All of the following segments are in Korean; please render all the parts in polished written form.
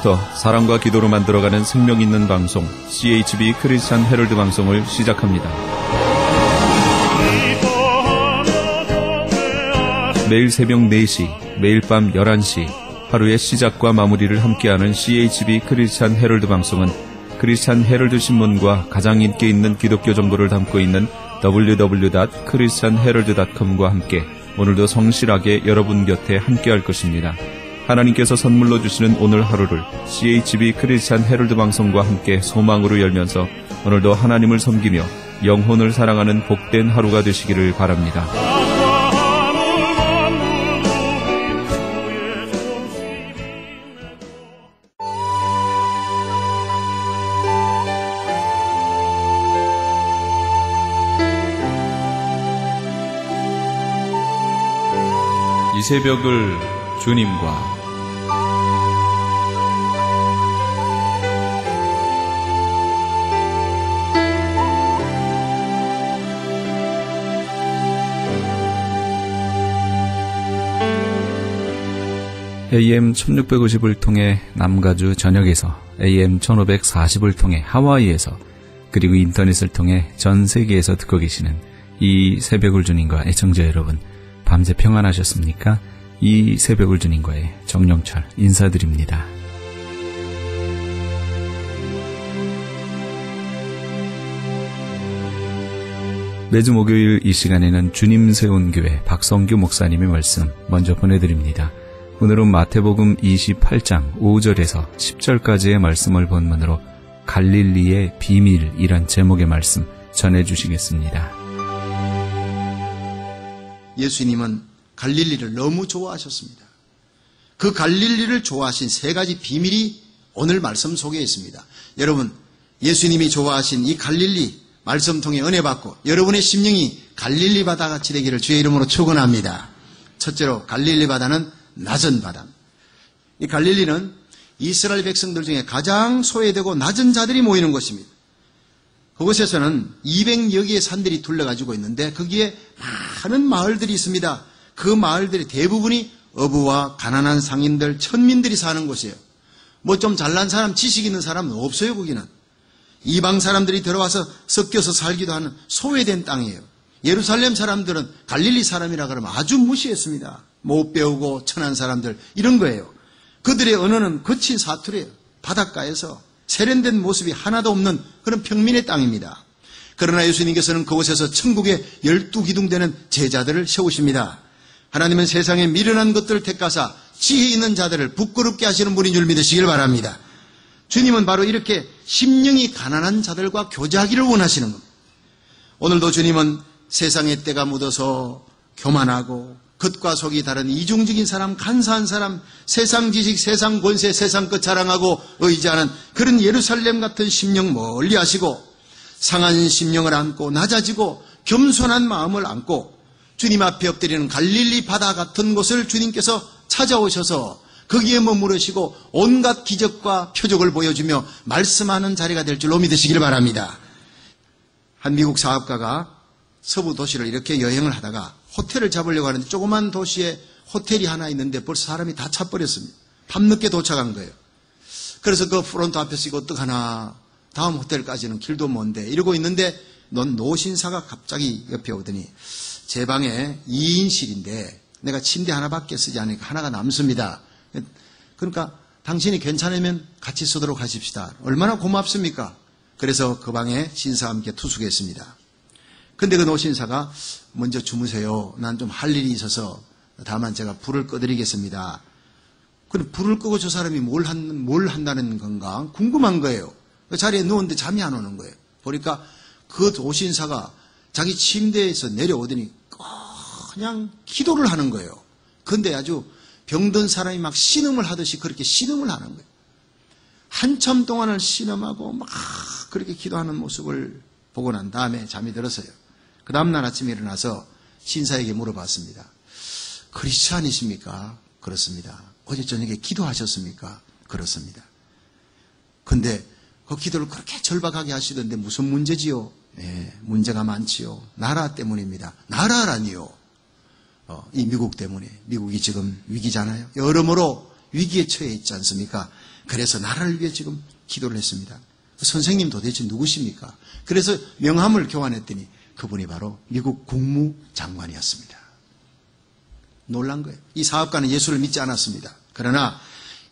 지금부터 사랑과 기도로 만들어가는 생명 있는 방송 CHB 크리스찬 헤럴드 방송을 시작합니다. 매일 새벽 4시, 매일 밤 11시 하루의 시작과 마무리를 함께하는 CHB 크리스찬 헤럴드 방송은 크리스찬 헤럴드 신문과 가장 인기 있는 기독교 정보를 담고 있는 www.christianherald.com과 함께 오늘도 성실하게 여러분 곁에 함께할 것입니다. 하나님께서 선물로 주시는 오늘 하루를 CHB 크리스찬 헤럴드 방송과 함께 소망으로 열면서 오늘도 하나님을 섬기며 영혼을 사랑하는 복된 하루가 되시기를 바랍니다. 이 새벽을 주님과 AM 1650을 통해 남가주 전역에서 AM 1540을 통해 하와이에서 그리고 인터넷을 통해 전 세계에서 듣고 계시는 이 새벽을 주님과 애청자 여러분, 밤새 평안하셨습니까? 이 새벽을 주님과의 정영철 인사드립니다. 매주 목요일 이 시간에는 주님 세운 교회 박성규 목사님의 말씀 먼저 보내드립니다. 오늘은 마태복음 28장 5절에서 10절까지의 말씀을 본문으로 갈릴리의 비밀이란 제목의 말씀 전해주시겠습니다. 예수님은 갈릴리를 너무 좋아하셨습니다. 그 갈릴리를 좋아하신 세 가지 비밀이 오늘 말씀 속에 있습니다. 여러분, 예수님이 좋아하신 이 갈릴리 말씀 통해 은혜 받고 여러분의 심령이 갈릴리 바다같이 되기를 주의 이름으로 축원합니다. 첫째로 갈릴리 바다는 낮은 바다. 이 갈릴리는 이스라엘 백성들 중에 가장 소외되고 낮은 자들이 모이는 곳입니다. 그곳에서는 200여 개의 산들이 둘러가지고 있는데 거기에 많은 마을들이 있습니다. 그 마을들이 대부분이 어부와 가난한 상인들, 천민들이 사는 곳이에요. 뭐 좀 잘난 사람, 지식 있는 사람은 없어요. 거기는 이방 사람들이 들어와서 섞여서 살기도 하는 소외된 땅이에요. 예루살렘 사람들은 갈릴리 사람이라 그러면 아주 무시했습니다. 못 배우고 천한 사람들, 이런 거예요. 그들의 언어는 거친 사투리예요. 바닷가에서 세련된 모습이 하나도 없는 그런 평민의 땅입니다. 그러나 예수님께서는 그곳에서 천국의 12기둥 되는 제자들을 세우십니다. 하나님은 세상에 미련한 것들을 택하사 지혜 있는 자들을 부끄럽게 하시는 분인 줄 믿으시길 바랍니다. 주님은 바로 이렇게 심령이 가난한 자들과 교제하기를 원하시는 겁니다. 오늘도 주님은 세상의 때가 묻어서 교만하고 겉과 속이 다른 이중적인 사람, 간사한 사람, 세상 지식, 세상 권세, 세상 것 자랑하고 의지하는 그런 예루살렘 같은 심령 멀리 하시고 상한 심령을 안고 낮아지고 겸손한 마음을 안고 주님 앞에 엎드리는 갈릴리 바다 같은 곳을 주님께서 찾아오셔서 거기에 머무르시고 온갖 기적과 표적을 보여주며 말씀하는 자리가 될 줄로 믿으시길 바랍니다. 한 미국 사업가가 서부 도시를 이렇게 여행을 하다가 호텔을 잡으려고 하는데 조그만 도시에 호텔이 하나 있는데 벌써 사람이 다 차버렸습니다. 밤늦게 도착한 거예요. 그래서 그 프론트 앞에서 이거 어떡하나, 다음 호텔까지는 길도 먼데 이러고 있는데 노신사가 갑자기 옆에 오더니 제 방에 2인실인데 내가 침대 하나밖에 쓰지 않으니까 하나가 남습니다. 그러니까 당신이 괜찮으면 같이 쓰도록 하십시다. 얼마나 고맙습니까? 그래서 그 방에 신사와 함께 투숙했습니다. 근데 그 노신사가 먼저 주무세요. 난 좀 할 일이 있어서 다만 제가 불을 꺼드리겠습니다. 근데 불을 끄고 저 사람이 뭘 한다는 건가 궁금한 거예요. 그 자리에 누웠는데 잠이 안 오는 거예요. 보니까 그 노신사가 자기 침대에서 내려오더니 그냥 기도를 하는 거예요. 근데 아주 병든 사람이 막 신음을 하듯이 그렇게 신음을 하는 거예요. 한참 동안을 신음하고 막 그렇게 기도하는 모습을 보고 난 다음에 잠이 들었어요. 그 다음날 아침에 일어나서 신사에게 물어봤습니다. 크리스찬이십니까? 그렇습니다. 어제 저녁에 기도하셨습니까? 그렇습니다. 근데 그 기도를 그렇게 절박하게 하시던데 무슨 문제지요? 네, 문제가 많지요. 나라 때문입니다. 나라라니요. 이 미국 때문에. 미국이 지금 위기잖아요. 여러모로 위기에 처해 있지 않습니까? 그래서 나라를 위해 지금 기도를 했습니다. 선생님 도대체 누구십니까? 그래서 명함을 교환했더니 그분이 바로 미국 국무장관이었습니다. 놀란 거예요. 이 사업가는 예수를 믿지 않았습니다. 그러나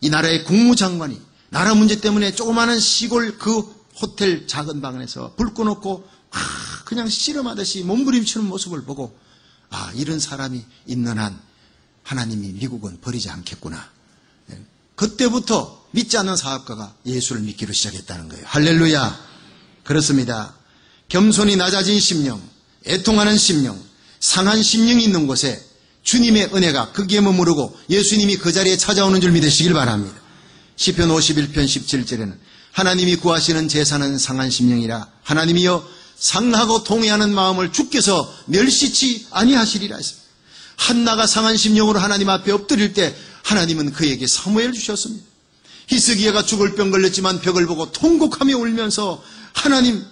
이 나라의 국무장관이 나라 문제 때문에 조그마한 시골 그 호텔 작은 방에서 불 꺼놓고 그냥 씨름하듯이 몸부림치는 모습을 보고 이런 사람이 있는 한 하나님이 미국은 버리지 않겠구나. 그때부터 믿지 않는 사업가가 예수를 믿기로 시작했다는 거예요. 할렐루야. 그렇습니다. 겸손히 낮아진 심령, 애통하는 심령, 상한 심령이 있는 곳에 주님의 은혜가 거기에 머무르고 예수님이 그 자리에 찾아오는 줄 믿으시길 바랍니다. 시편 51편 17절에는 하나님이 구하시는 제사는 상한 심령이라 하나님이여 상하고 통회하는 마음을 주께서 멸시치 아니하시리라 했습니다. 한나가 상한 심령으로 하나님 앞에 엎드릴 때 하나님은 그에게 사무엘을 주셨습니다. 히스기야가 죽을 병 걸렸지만 벽을 보고 통곡하며 울면서 하나님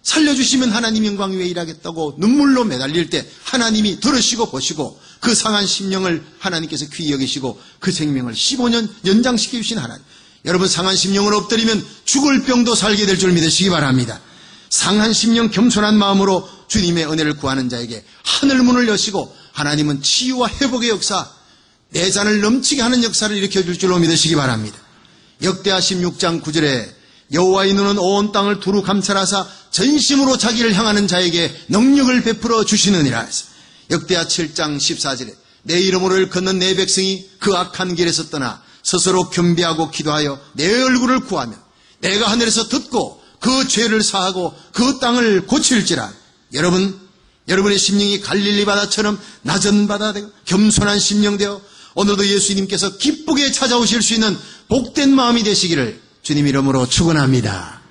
살려주시면 하나님 영광 위에 일하겠다고 눈물로 매달릴 때 하나님이 들으시고 보시고 그 상한 심령을 하나님께서 귀히 여기시고 그 생명을 15년 연장시켜 주신 하나님. 여러분 상한 심령으로 엎드리면 죽을 병도 살게 될 줄 믿으시기 바랍니다. 상한 심령 겸손한 마음으로 주님의 은혜를 구하는 자에게 하늘문을 여시고 하나님은 치유와 회복의 역사, 내 잔을 넘치게 하는 역사를 일으켜줄 줄로 믿으시기 바랍니다. 역대하 16장 9절에 여호와의 눈은 온 땅을 두루 감찰하사 전심으로 자기를 향하는 자에게 능력을 베풀어 주시느니라 해서 역대하 7장 14절에 내 이름으로 걷는 내 백성이 그 악한 길에서 떠나 스스로 겸비하고 기도하여 내 얼굴을 구하면 내가 하늘에서 듣고 그 죄를 사하고 그 땅을 고칠지라. 여러분의 심령이 갈릴리 바다처럼 낮은 바다 되고 겸손한 심령 되어 오늘도 예수님께서 기쁘게 찾아오실 수 있는 복된 마음이 되시기를 주님 이름으로 축원합니다.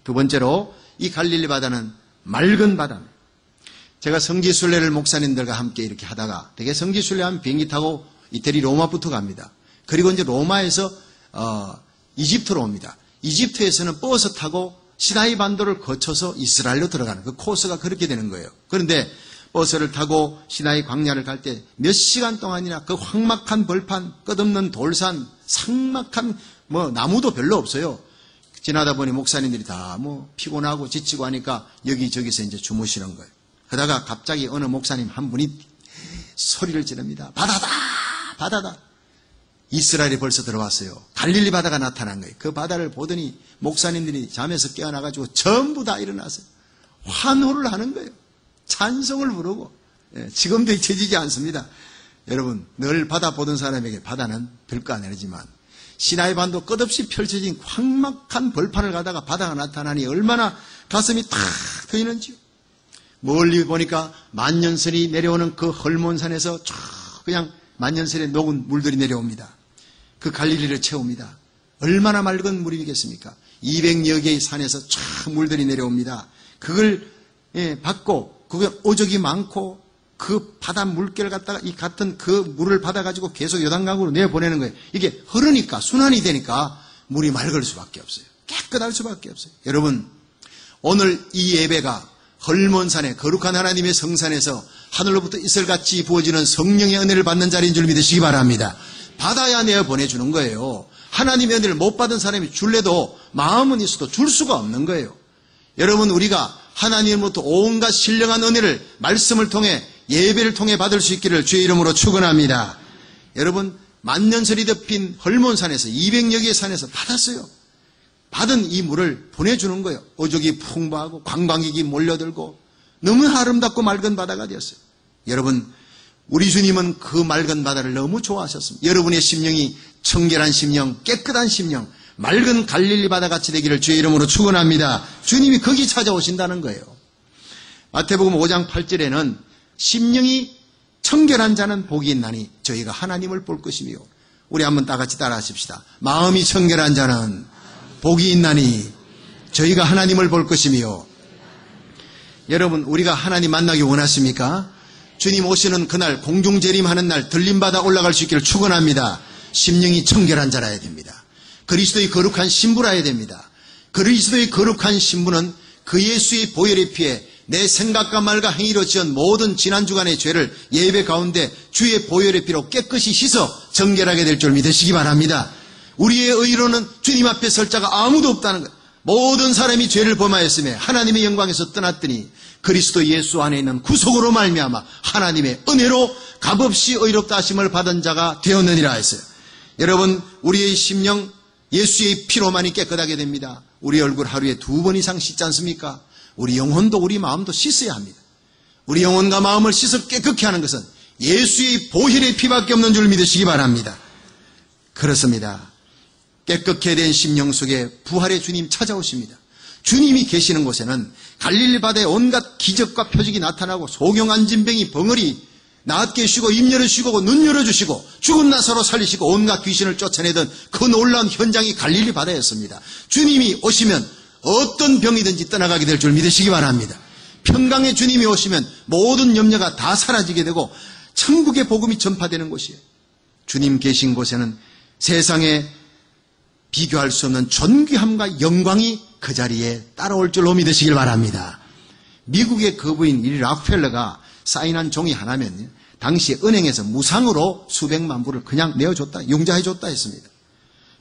두 번째로 이 갈릴리 바다는 맑은 바다입니다. 제가 성지순례를 목사님들과 함께 이렇게 하다가 되게 성지순례하면 비행기 타고 이태리 로마부터 갑니다. 그리고 이제 로마에서 이집트로 옵니다. 이집트에서는 버스 타고 시나이 반도를 거쳐서 이스라엘로 들어가는 그 코스가 그렇게 되는 거예요. 그런데 버스를 타고 시나이 광야를 갈 때 몇 시간 동안이나 그 황막한 벌판, 끝없는 돌산, 삭막한 나무도 별로 없어요. 지나다 보니 목사님들이 다 피곤하고 지치고 하니까 여기저기서 이제 주무시는 거예요. 그러다가 갑자기 어느 목사님 한 분이 소리를 지릅니다. 바다다! 바다다! 이스라엘이 벌써 들어왔어요. 갈릴리 바다가 나타난 거예요. 그 바다를 보더니 목사님들이 잠에서 깨어나가지고 전부 다 일어나서 환호를 하는 거예요. 찬송을 부르고. 지금도 잊혀지지 않습니다. 여러분 늘 바다 보던 사람에게 바다는 별거 아니지만 시나이 반도 끝없이 펼쳐진 황막한 벌판을 가다가 바다가 나타나니 얼마나 가슴이 탁 트이는지요. 멀리 보니까 만년설이 내려오는 그 헐몬산에서 쫙 그냥 만년설에 녹은 물들이 내려옵니다. 그 갈릴리를 채웁니다. 얼마나 맑은 물이겠습니까? 200여 개의 산에서 쫙 물들이 내려옵니다. 그걸 받고 그게 오적이 많고 그 바다 물결 갖다가 이 같은 그 물을 받아가지고 계속 요단강으로 내보내는 거예요. 이게 흐르니까 순환이 되니까 물이 맑을 수밖에 없어요. 깨끗할 수밖에 없어요. 여러분 오늘 이 예배가 헐몬산에 거룩한 하나님의 성산에서 하늘로부터 이슬같이 부어지는 성령의 은혜를 받는 자리인 줄 믿으시기 바랍니다. 받아야 내어 보내주는 거예요. 하나님의 은혜를 못 받은 사람이 줄래도 마음은 있어도 줄 수가 없는 거예요. 여러분 우리가 하나님으로부터 온갖 신령한 은혜를 말씀을 통해 예배를 통해 받을 수 있기를 주의 이름으로 축원합니다. 여러분 만년설이 덮인 헐몬산에서 200여 개의 산에서 받았어요. 받은 이 물을 보내주는 거예요. 오족이 풍부하고 관광객이 몰려들고 너무 아름답고 맑은 바다가 되었어요. 여러분 우리 주님은 그 맑은 바다를 너무 좋아하셨습니다. 여러분의 심령이 청결한 심령, 깨끗한 심령, 맑은 갈릴리 바다같이 되기를 주의 이름으로 축원합니다. 주님이 거기 찾아오신다는 거예요. 마태복음 5장 8절에는 심령이 청결한 자는 복이 있나니 저희가 하나님을 볼 것이며 우리 한번 다 같이 따라 하십시다. 마음이 청결한 자는 복이 있나니 저희가 하나님을 볼 것이며 여러분 우리가 하나님 만나기 원하십니까? 주님 오시는 그날 공중재림하는 날 들림받아 올라갈 수 있기를 축원합니다. 심령이 청결한 자라야 됩니다. 그리스도의 거룩한 신부라야 됩니다. 그리스도의 거룩한 신부는 그 예수의 보혈의 피에 내 생각과 말과 행위로 지은 모든 지난 주간의 죄를 예배 가운데 주의 보혈의 피로 깨끗이 씻어 정결하게 될 줄 믿으시기 바랍니다. 우리의 의로는 주님 앞에 설 자가 아무도 없다는 거예요. 모든 사람이 죄를 범하였으며 하나님의 영광에서 떠났더니 그리스도 예수 안에 있는 구속으로 말미암아 하나님의 은혜로 값없이 의롭다 하심을 받은 자가 되었느니라 했어요. 여러분, 우리의 심령 예수의 피로만이 깨끗하게 됩니다. 우리 얼굴 하루에 2번 이상 씻지 않습니까? 우리 영혼도 우리 마음도 씻어야 합니다. 우리 영혼과 마음을 씻어 깨끗게 하는 것은 예수의 보혈의 피밖에 없는 줄 믿으시기 바랍니다. 그렇습니다. 깨끗게 된 심령 속에 부활의 주님 찾아오십니다. 주님이 계시는 곳에는 갈릴리 바다에 온갖 기적과 표적이 나타나고 소경안진병이 벙어리 낫게 해주시고 입 열어주시고 눈 열어주시고 죽은 나사로 살리시고 온갖 귀신을 쫓아내던 그 놀라운 현장이 갈릴리 바다였습니다. 주님이 오시면 어떤 병이든지 떠나가게 될 줄 믿으시기 바랍니다. 평강의 주님이 오시면 모든 염려가 다 사라지게 되고 천국의 복음이 전파되는 곳이에요. 주님 계신 곳에는 세상에 비교할 수 없는 존귀함과 영광이 그 자리에 따라올 줄로 믿으시길 바랍니다. 미국의 거부인 이 락펠러가 사인한 종이 하나면 당시 은행에서 무상으로 수백만 불을 그냥 내어줬다, 융자해줬다 했습니다.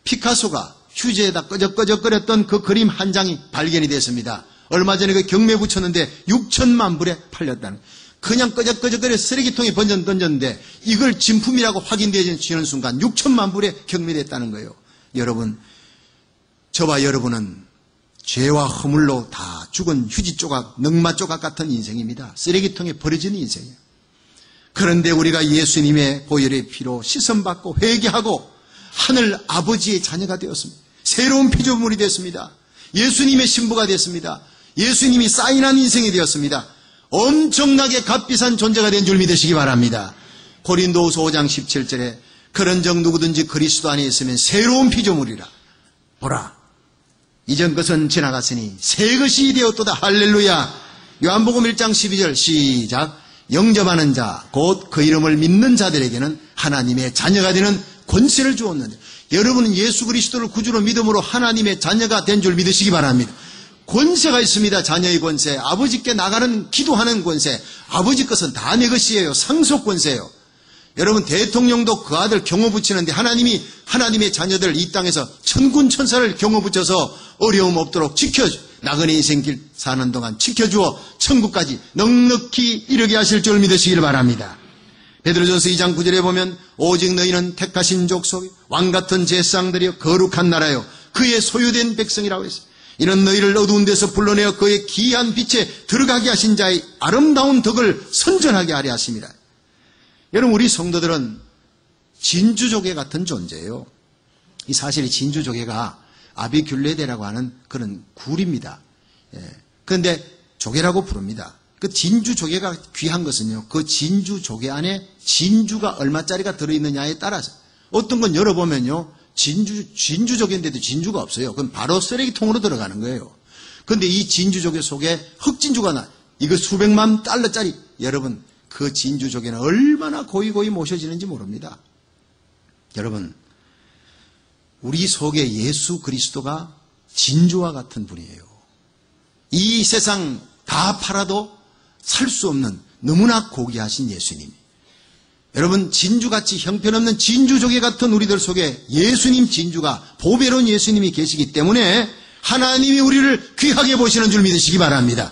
피카소가 휴지에다 끄적끄적거렸던 그 그림 한 장이 발견이 됐습니다. 얼마 전에 그 경매 붙였는데 6천만 불에 팔렸다는, 그냥 끄적끄적거려 쓰레기통에 던졌는데 이걸 진품이라고 확인되는 순간 6천만 불에 경매됐다는 거예요. 여러분, 저와 여러분은 죄와 허물로 다 죽은 휴지 조각, 넝마 조각 같은 인생입니다. 쓰레기통에 버려진 인생이에요. 그런데 우리가 예수님의 보혈의 피로 씻음받고 회개하고 하늘 아버지의 자녀가 되었습니다. 새로운 피조물이 됐습니다. 예수님의 신부가 됐습니다. 예수님이 사인한 인생이 되었습니다. 엄청나게 값비싼 존재가 된 줄 믿으시기 바랍니다. 고린도후서 5장 17절에 그런즉 누구든지 그리스도 안에 있으면 새로운 피조물이라. 보라, 이전 것은 지나갔으니 새 것이 되었도다. 할렐루야. 요한복음 1장 12절 시작. 영접하는 자 곧 그 이름을 믿는 자들에게는 하나님의 자녀가 되는 권세를 주었는데, 여러분은 예수 그리스도를 구주로 믿음으로 하나님의 자녀가 된 줄 믿으시기 바랍니다. 권세가 있습니다. 자녀의 권세, 아버지께 나가는 기도하는 권세, 아버지 것은 다 내 것이에요. 상속 권세예요. 여러분, 대통령도 그 아들 경호 붙이는데 하나님이 하나님의 자녀들 이 땅에서 천군 천사를 경호 붙여서 어려움 없도록 나그네 인생길 사는 동안 지켜주어 천국까지 넉넉히 이르게 하실 줄 믿으시길 바랍니다. 베드로전서 2장 9절에 보면 오직 너희는 택하신 족속 왕같은 제사장들이여 거룩한 나라요 그의 소유된 백성이라고 했어요. 이는 너희를 어두운 데서 불러내어 그의 기이한 빛에 들어가게 하신 자의 아름다운 덕을 선전하게 하려 하심이라. 여러분, 우리 성도들은 진주조개 같은 존재예요. 이 사실 진주조개가 아비귤레데라고 하는 그런 굴입니다. 그런데 조개라고 부릅니다. 그 진주조개가 귀한 것은요, 그 진주조개 안에 진주가 얼마짜리가 들어있느냐에 따라서, 어떤 건 열어보면요, 진주조개인데도 진주가 없어요. 그럼 바로 쓰레기통으로 들어가는 거예요. 그런데 이 진주조개 속에 흑진주가 나, 이거 수백만 달러짜리, 여러분, 그 진주조개는 얼마나 고이고이 모셔지는지 모릅니다. 여러분, 우리 속에 예수 그리스도가 진주와 같은 분이에요. 이 세상 다 팔아도 살 수 없는 너무나 고귀하신 예수님. 여러분, 진주같이 형편없는 진주조개 같은 우리들 속에 예수님 진주가, 보배로운 예수님이 계시기 때문에 하나님이 우리를 귀하게 보시는 줄 믿으시기 바랍니다.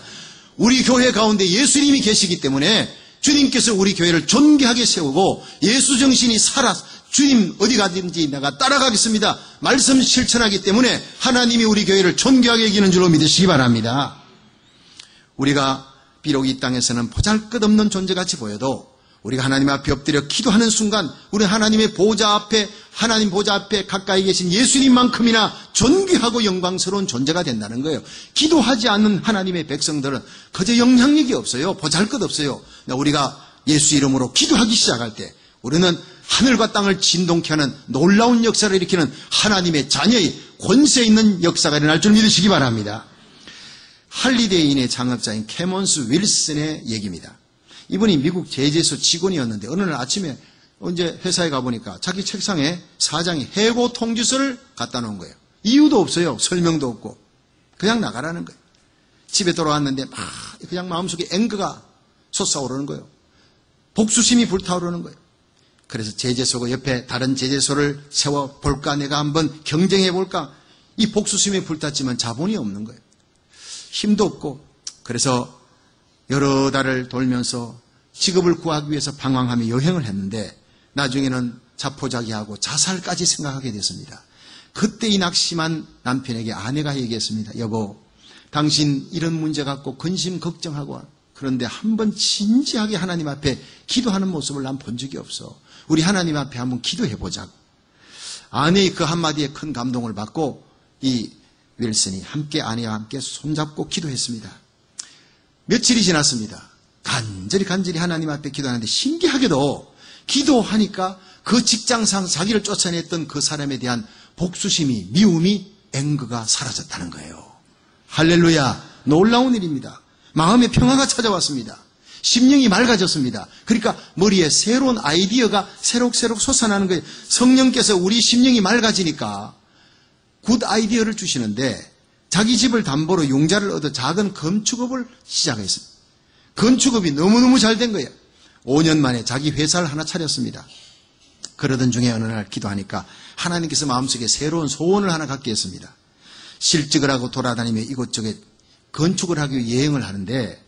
우리 교회 가운데 예수님이 계시기 때문에 주님께서 우리 교회를 존귀하게 세우고 예수 정신이 살아 주님 어디 가든지 내가 따라가겠습니다 말씀 실천하기 때문에 하나님이 우리 교회를 존귀하게 여기는 줄로 믿으시기 바랍니다. 우리가 비록 이 땅에서는 보잘것없는 존재같이 보여도 우리가 하나님 앞에 엎드려 기도하는 순간 우리 하나님의 보좌 앞에, 하나님 보좌 앞에 가까이 계신 예수님만큼이나 존귀하고 영광스러운 존재가 된다는 거예요. 기도하지 않는 하나님의 백성들은 그저 영향력이 없어요. 보잘것없어요. 우리가 예수 이름으로 기도하기 시작할 때 우리는 하늘과 땅을 진동케 하는 놀라운 역사를 일으키는 하나님의 자녀의 권세 있는 역사가 일어날 줄 믿으시기 바랍니다. 할리데이인의 창업자인 캐먼스 윌슨의 얘기입니다. 이분이 미국 제재소 직원이었는데 어느 날 아침에 언제 회사에 가보니까 자기 책상에 사장이 해고 통지서를 갖다 놓은 거예요. 이유도 없어요. 설명도 없고. 그냥 나가라는 거예요. 집에 돌아왔는데 막 그냥 마음속에 앵거가 솟아오르는 거예요. 복수심이 불타오르는 거예요. 그래서 제재소가 옆에 다른 제재소를 세워볼까, 내가 한번 경쟁해볼까. 이 복수심에 불탔지만 자본이 없는 거예요. 힘도 없고. 그래서 여러 달을 돌면서 직업을 구하기 위해서 방황하며 여행을 했는데 나중에는 자포자기하고 자살까지 생각하게 됐습니다. 그때 이 낙심한 남편에게 아내가 얘기했습니다. 여보, 당신 이런 문제 갖고 근심 걱정하고 그런데 한번 진지하게 하나님 앞에 기도하는 모습을 난 본 적이 없어. 우리 하나님 앞에 한번 기도해보자고. 아내의 그 한마디에 큰 감동을 받고 이 윌슨이 함께 아내와 함께 손잡고 기도했습니다. 며칠이 지났습니다. 간절히 하나님 앞에 기도하는데 신기하게도 기도하니까 그 직장상 자기를 쫓아냈던 그 사람에 대한 복수심이, 미움이, 앵거가 사라졌다는 거예요. 할렐루야, 놀라운 일입니다. 마음의 평화가 찾아왔습니다. 심령이 맑아졌습니다. 그러니까 머리에 새로운 아이디어가 새록새록 솟아나는 거예요. 성령께서 우리 심령이 맑아지니까 굿 아이디어를 주시는데 자기 집을 담보로 융자를 얻어 작은 건축업을 시작했습니다. 건축업이 너무너무 잘 된 거예요. 5년 만에 자기 회사를 하나 차렸습니다. 그러던 중에 어느 날 기도하니까 하나님께서 마음속에 새로운 소원을 하나 갖게 했습니다. 실직을 하고 돌아다니며 이곳저곳 건축을 하기 위해 여행을 하는데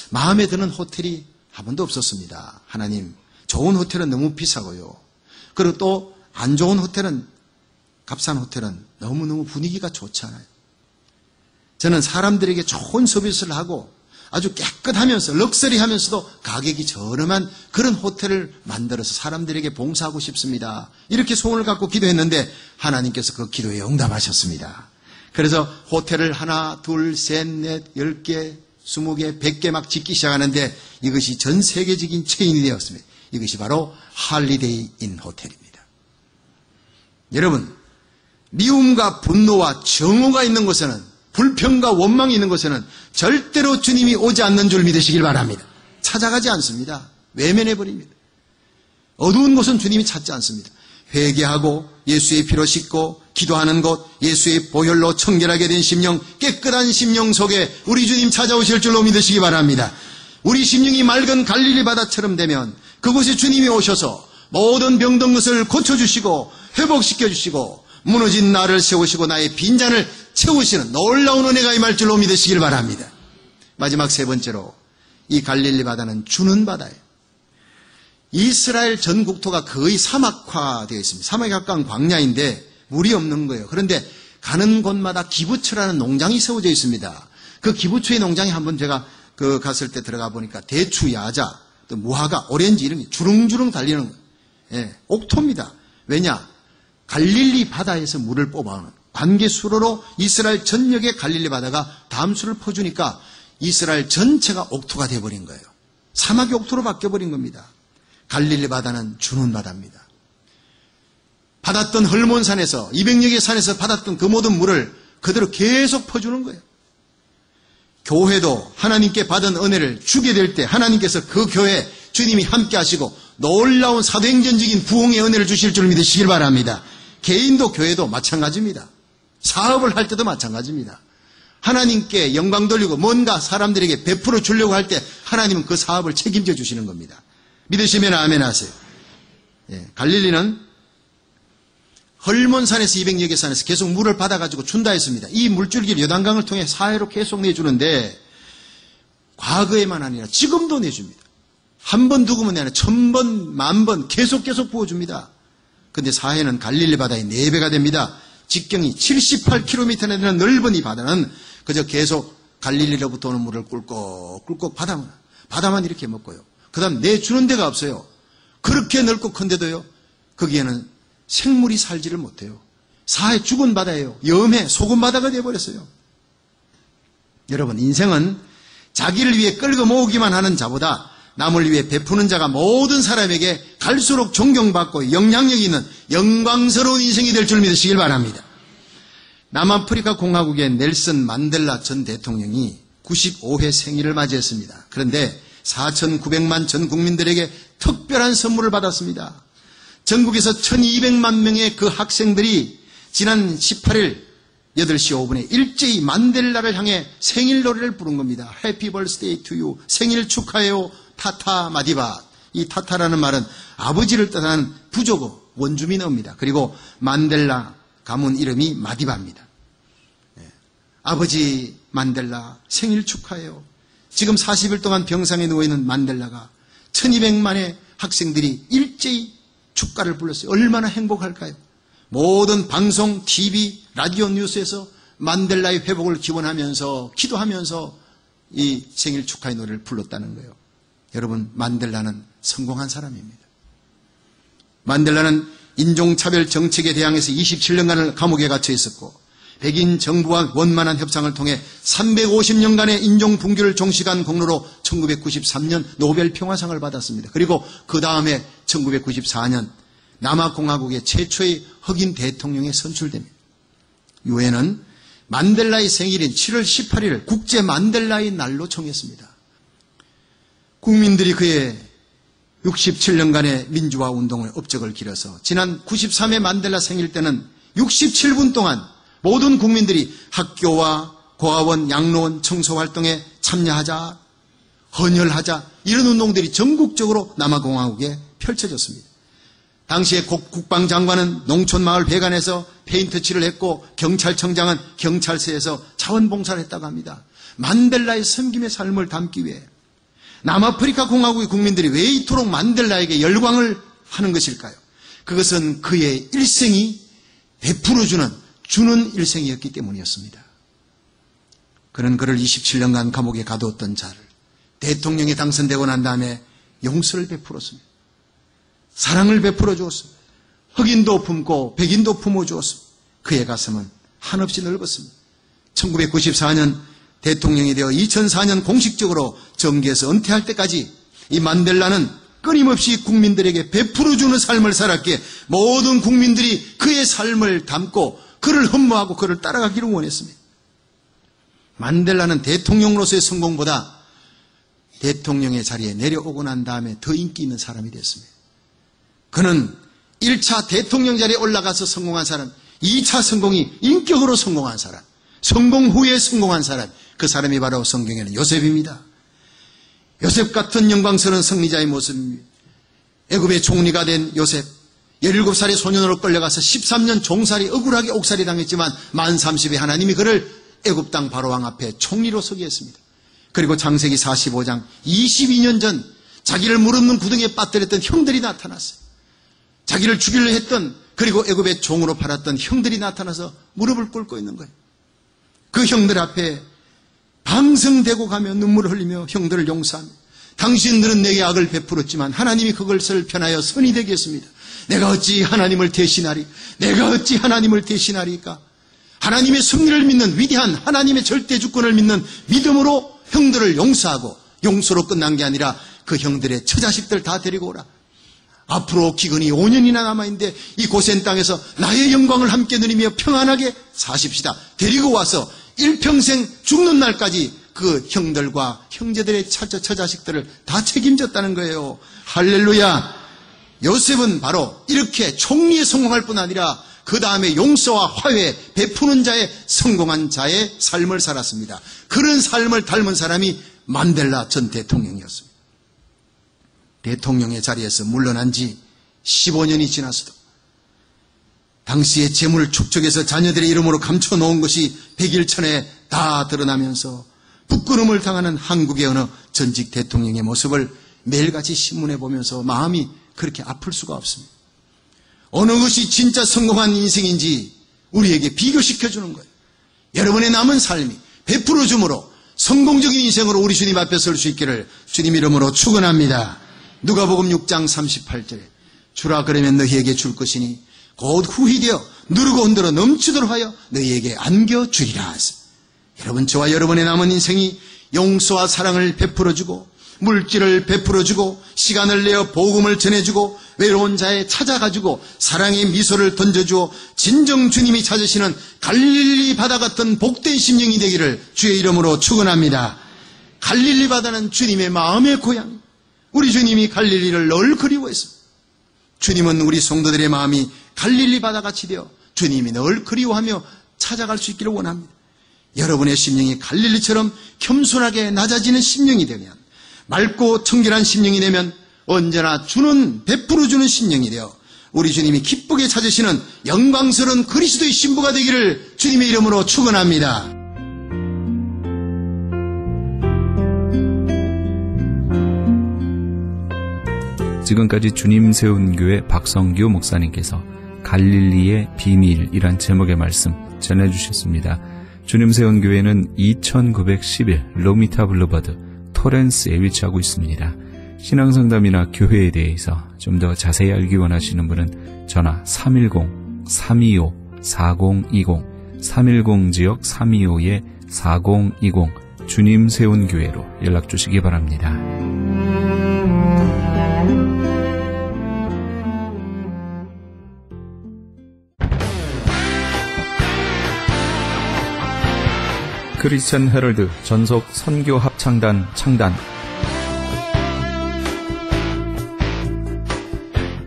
마음에 드는 호텔이 한 번도 없었습니다. 하나님, 좋은 호텔은 너무 비싸고요. 그리고 또 안 좋은 호텔은, 값싼 호텔은 너무너무 분위기가 좋지 않아요. 저는 사람들에게 좋은 서비스를 하고 아주 깨끗하면서 럭셔리하면서도 가격이 저렴한 그런 호텔을 만들어서 사람들에게 봉사하고 싶습니다. 이렇게 소원을 갖고 기도했는데 하나님께서 그 기도에 응답하셨습니다. 그래서 호텔을 하나, 둘, 셋, 넷, 10개, 20개, 100개 막 짓기 시작하는데 이것이 전 세계적인 체인이 되었습니다. 이것이 바로 할리데이 인 호텔입니다. 여러분, 미움과 분노와 정오가 있는 곳에는, 불평과 원망이 있는 곳에는 절대로 주님이 오지 않는 줄 믿으시길 바랍니다. 찾아가지 않습니다. 외면해버립니다. 어두운 곳은 주님이 찾지 않습니다. 회개하고 예수의 피로 씻고 기도하는 곳, 예수의 보혈로 청결하게 된 심령, 깨끗한 심령 속에 우리 주님 찾아오실 줄로 믿으시기 바랍니다. 우리 심령이 맑은 갈릴리 바다처럼 되면 그곳에 주님이 오셔서 모든 병든 것을 고쳐주시고 회복시켜주시고 무너진 나를 세우시고 나의 빈잔을 채우시는 놀라운 은혜가 임할 줄로 믿으시길 바랍니다. 마지막 세 번째로, 이 갈릴리 바다는 주는 바다예요. 이스라엘 전 국토가 거의 사막화되어 있습니다. 사막에 가까운 광야인데 물이 없는 거예요. 그런데 가는 곳마다 기부처라는 농장이 세워져 있습니다. 그 기부처의 농장에 한번 제가 갔을 때 들어가 보니까 대추, 야자, 또 무화과, 오렌지 이런 게 주릉주릉 달리는 거예요. 예, 옥토입니다. 왜냐? 갈릴리 바다에서 물을 뽑아오는 관계수로로 이스라엘 전역의 갈릴리 바다가 담수를 퍼주니까 이스라엘 전체가 옥토가 되어버린 거예요. 사막이 옥토로 바뀌어버린 겁니다. 갈릴리 바다는 주는 바다입니다. 받았던 헐몬산에서 200여 개 산에서 받았던 그 모든 물을 그대로 계속 퍼주는 거예요. 교회도 하나님께 받은 은혜를 주게 될 때 하나님께서 그 교회에 주님이 함께 하시고 놀라운 사도행전적인 부흥의 은혜를 주실 줄 믿으시길 바랍니다. 개인도 교회도 마찬가지입니다. 사업을 할 때도 마찬가지입니다. 하나님께 영광 돌리고 뭔가 사람들에게 베풀어 주려고 할 때 하나님은 그 사업을 책임져 주시는 겁니다. 믿으시면 아멘 하세요. 예, 갈릴리는 헐몬산에서 200여 개 산에서 계속 물을 받아가지고 준다 했습니다. 이 물줄기를 요단강을 통해 사해로 계속 내주는데 과거에만 아니라 지금도 내줍니다. 한 번, 두 번이 아니라 1000번, 10,000번 계속 부어줍니다. 그런데 사해는 갈릴리 바다의 4배가 됩니다. 직경이 78km나 되는 넓은 이 바다는 그저 계속 갈릴리로부터 오는 물을 꿀꺽 바다만 이렇게 먹고요. 그 다음 내주는 데가 없어요. 그렇게 넓고 큰데도요, 거기에는 생물이 살지를 못해요. 사해 죽은 바다예요. 염해, 소금 바다가 되어버렸어요. 여러분, 인생은 자기를 위해 끌고 모으기만 하는 자보다 남을 위해 베푸는 자가 모든 사람에게 갈수록 존경받고 영향력이 있는 영광스러운 인생이 될 줄 믿으시길 바랍니다. 남아프리카 공화국의 넬슨 만델라 전 대통령이 95회 생일을 맞이했습니다. 그런데 4,900만 전 국민들에게 특별한 선물을 받았습니다. 전국에서 1,200만 명의 그 학생들이 지난 18일 8시 5분에 일제히 만델라를 향해 생일 노래를 부른 겁니다. Happy birthday to you. 생일 축하해요. 타타 마디바. 이 타타라는 말은 아버지를 뜻하는 부족어 원주민어입니다. 그리고 만델라 가문 이름이 마디바입니다. 아버지 만델라 생일 축하해요. 지금 40일 동안 병상에 누워있는 만델라가 1200만의 학생들이 일제히 축가를 불렀어요. 얼마나 행복할까요? 모든 방송, TV, 라디오 뉴스에서 만델라의 회복을 기원하면서 기도하면서 이 생일 축하의 노래를 불렀다는 거예요. 여러분, 만델라는 성공한 사람입니다. 만델라는 인종차별 정책에 대항해서 27년간을 감옥에 갇혀 있었고 백인 정부와 원만한 협상을 통해 350년간의 인종 붕괴를 종식한 공로로 1993년 노벨 평화상을 받았습니다. 그리고 그 다음에 1994년 남아공화국의 최초의 흑인 대통령에 선출됩니다. 유엔은 만델라의 생일인 7월 18일을 국제 만델라의 날로 정했습니다. 국민들이 그의 67년간의 민주화 운동의 업적을 길어서 지난 93회 만델라 생일 때는 67분 동안 모든 국민들이 학교와 고아원, 양로원 청소활동에 참여하자, 헌혈하자 이런 운동들이 전국적으로 남아공화국에 펼쳐졌습니다. 당시에 국방장관은 농촌마을 배관에서 페인트 칠을 했고 경찰청장은 경찰서에서 자원봉사를 했다고 합니다. 만델라의 섬김의 삶을 담기 위해 남아프리카 공화국의 국민들이 왜 이토록 만델라에게 열광을 하는 것일까요? 그것은 그의 일생이 베풀어주는 주는 일생이었기 때문이었습니다. 그는 그를 27년간 감옥에 가두었던 자를 대통령이 당선되고 난 다음에 용서를 베풀었습니다. 사랑을 베풀어 주었습니다. 흑인도 품고 백인도 품어 주었습니다. 그의 가슴은 한없이 넓었습니다. 1994년 대통령이 되어 2004년 공식적으로 정계에서 은퇴할 때까지 이 만델라는 끊임없이 국민들에게 베풀어주는 삶을 살았기에 모든 국민들이 그의 삶을 담고 그를 흠모하고 그를 따라가기를 원했습니다. 만델라는 대통령으로서의 성공보다 대통령의 자리에 내려오고 난 다음에 더 인기 있는 사람이 됐습니다. 그는 1차 대통령 자리에 올라가서 성공한 사람, 2차 성공이 인격으로 성공한 사람, 성공 후에 성공한 사람, 그 사람이 바로 성경에는 요셉입니다. 요셉 같은 영광스러운 승리자의 모습입니다. 애굽의 총리가 된 요셉, 17살의 소년으로 끌려가서 13년 종살이 억울하게 옥살이 당했지만 만 30에 하나님이 그를 애굽 땅 바로왕 앞에 총리로 서게 했습니다. 그리고 창세기 45장 22년 전 자기를 물 없는 구덩이에 빠뜨렸던 형들이 나타났어요. 자기를 죽이려 했던 그리고 애굽의 종으로 팔았던 형들이 나타나서 무릎을 꿇고 있는 거예요. 그 형들 앞에 방성되고 가며 눈물을 흘리며 형들을 용서합니다. 당신들은 내게 악을 베풀었지만 하나님이 그것을 편하여 선이 되게 했습니다. 내가 어찌 하나님을 대신하리? 내가 어찌 하나님을 대신하리까? 하나님의 승리를 믿는 위대한 하나님의 절대 주권을 믿는 믿음으로 형들을 용서하고 용서로 끝난 게 아니라 그 형들의 처자식들 다 데리고 오라. 앞으로 기근이 5년이나 남아있는데 이 고센 땅에서 나의 영광을 함께 누리며 평안하게 사십시다. 데리고 와서 일평생 죽는 날까지 그 형들과 형제들의 처자식들을 다 책임졌다는 거예요. 할렐루야. 요셉은 바로 이렇게 총리에 성공할 뿐 아니라 그 다음에 용서와 화해, 베푸는 자의 성공한 자의 삶을 살았습니다. 그런 삶을 닮은 사람이 만델라 전 대통령이었습니다. 대통령의 자리에서 물러난 지 15년이 지났어도 당시의 재물 축적해서 자녀들의 이름으로 감춰놓은 것이 백일천에 다 드러나면서 부끄러움을 당하는 한국의 어느 전직 대통령의 모습을 매일같이 신문에 보면서 마음이 그렇게 아플 수가 없습니다. 어느 것이 진짜 성공한 인생인지 우리에게 비교시켜주는 거예요. 여러분의 남은 삶이 베풀어줌으로 성공적인 인생으로 우리 주님 앞에 설 수 있기를 주님 이름으로 축원합니다. 누가복음 6장 38절에 주라 그러면 너희에게 줄 것이니 곧 후히 되어 누르고 흔들어 넘치도록 하여 너희에게 안겨주리라. 여러분, 저와 여러분의 남은 인생이 용서와 사랑을 베풀어주고 물질을 베풀어주고 시간을 내어 복음을 전해주고 외로운 자에 찾아가지고 사랑의 미소를 던져주어 진정 주님이 찾으시는 갈릴리 바다 같은 복된 심령이 되기를 주의 이름으로 축원합니다. 갈릴리 바다는 주님의 마음의 고향. 우리 주님이 갈릴리를 늘 그리워했습니다. 주님은 우리 성도들의 마음이 갈릴리 바다같이 되어 주님이 늘 그리워하며 찾아갈 수 있기를 원합니다. 여러분의 심령이 갈릴리처럼 겸손하게 낮아지는 심령이 되면, 맑고 청결한 심령이 되면 언제나 주는 베풀어 주는 신령이 되어 우리 주님이 기쁘게 찾으시는 영광스러운 그리스도의 신부가 되기를 주님의 이름으로 축원합니다. 지금까지 주님 세운 교회 박성규 목사님께서 갈릴리의 비밀이란 제목의 말씀 전해주셨습니다. 주님 세운 교회는 2911 로미타 블루버드 토렌스에 위치하고 있습니다. 신앙상담이나 교회에 대해서 좀 더 자세히 알기 원하시는 분은 전화 310-325-4020 310지역 325-4020 주님 세운 교회로 연락 주시기 바랍니다. 크리스천 헤럴드 전속 선교 합창단 창단.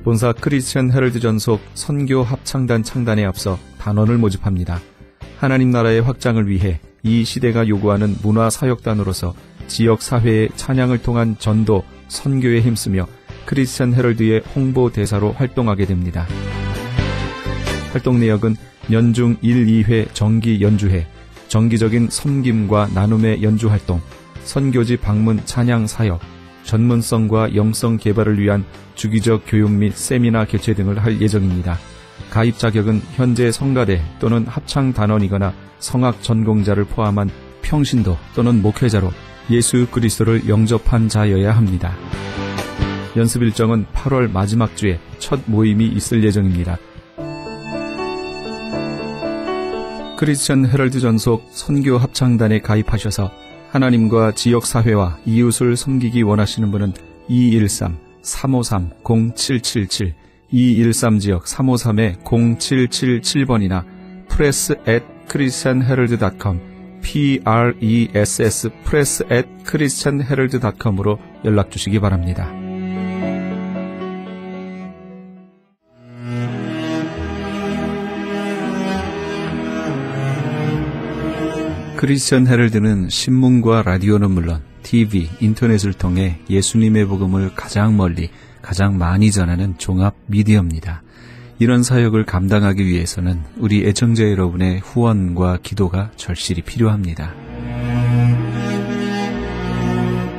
본사 크리스천 헤럴드 전속 선교 합창단 창단에 앞서 단원을 모집합니다. 하나님 나라의 확장을 위해 이 시대가 요구하는 문화사역단으로서 지역사회의 찬양을 통한 전도, 선교에 힘쓰며 크리스천 헤럴드의 홍보대사로 활동하게 됩니다. 활동 내역은 연중 1, 2회 정기 연주회, 정기적인 섬김과 나눔의 연주활동, 선교지 방문 찬양 사역, 전문성과 영성 개발을 위한 주기적 교육 및 세미나 개최 등을 할 예정입니다. 가입 자격은 현재 성가대 또는 합창단원이거나 성악 전공자를 포함한 평신도 또는 목회자로 예수 그리스도를 영접한 자여야 합니다. 연습 일정은 8월 마지막 주에 첫 모임이 있을 예정입니다. 크리스천 헤럴드 전속 선교 합창단에 가입하셔서 하나님과 지역사회와 이웃을 섬기기 원하시는 분은 213-353-0777 213지역 353-0777번이나 press@christianherald.com press@christianherald.com으로 연락 주시기 바랍니다. 크리스천 헤럴드는 신문과 라디오는 물론 TV, 인터넷을 통해 예수님의 복음을 가장 멀리, 가장 많이 전하는 종합 미디어입니다. 이런 사역을 감당하기 위해서는 우리 애청자 여러분의 후원과 기도가 절실히 필요합니다.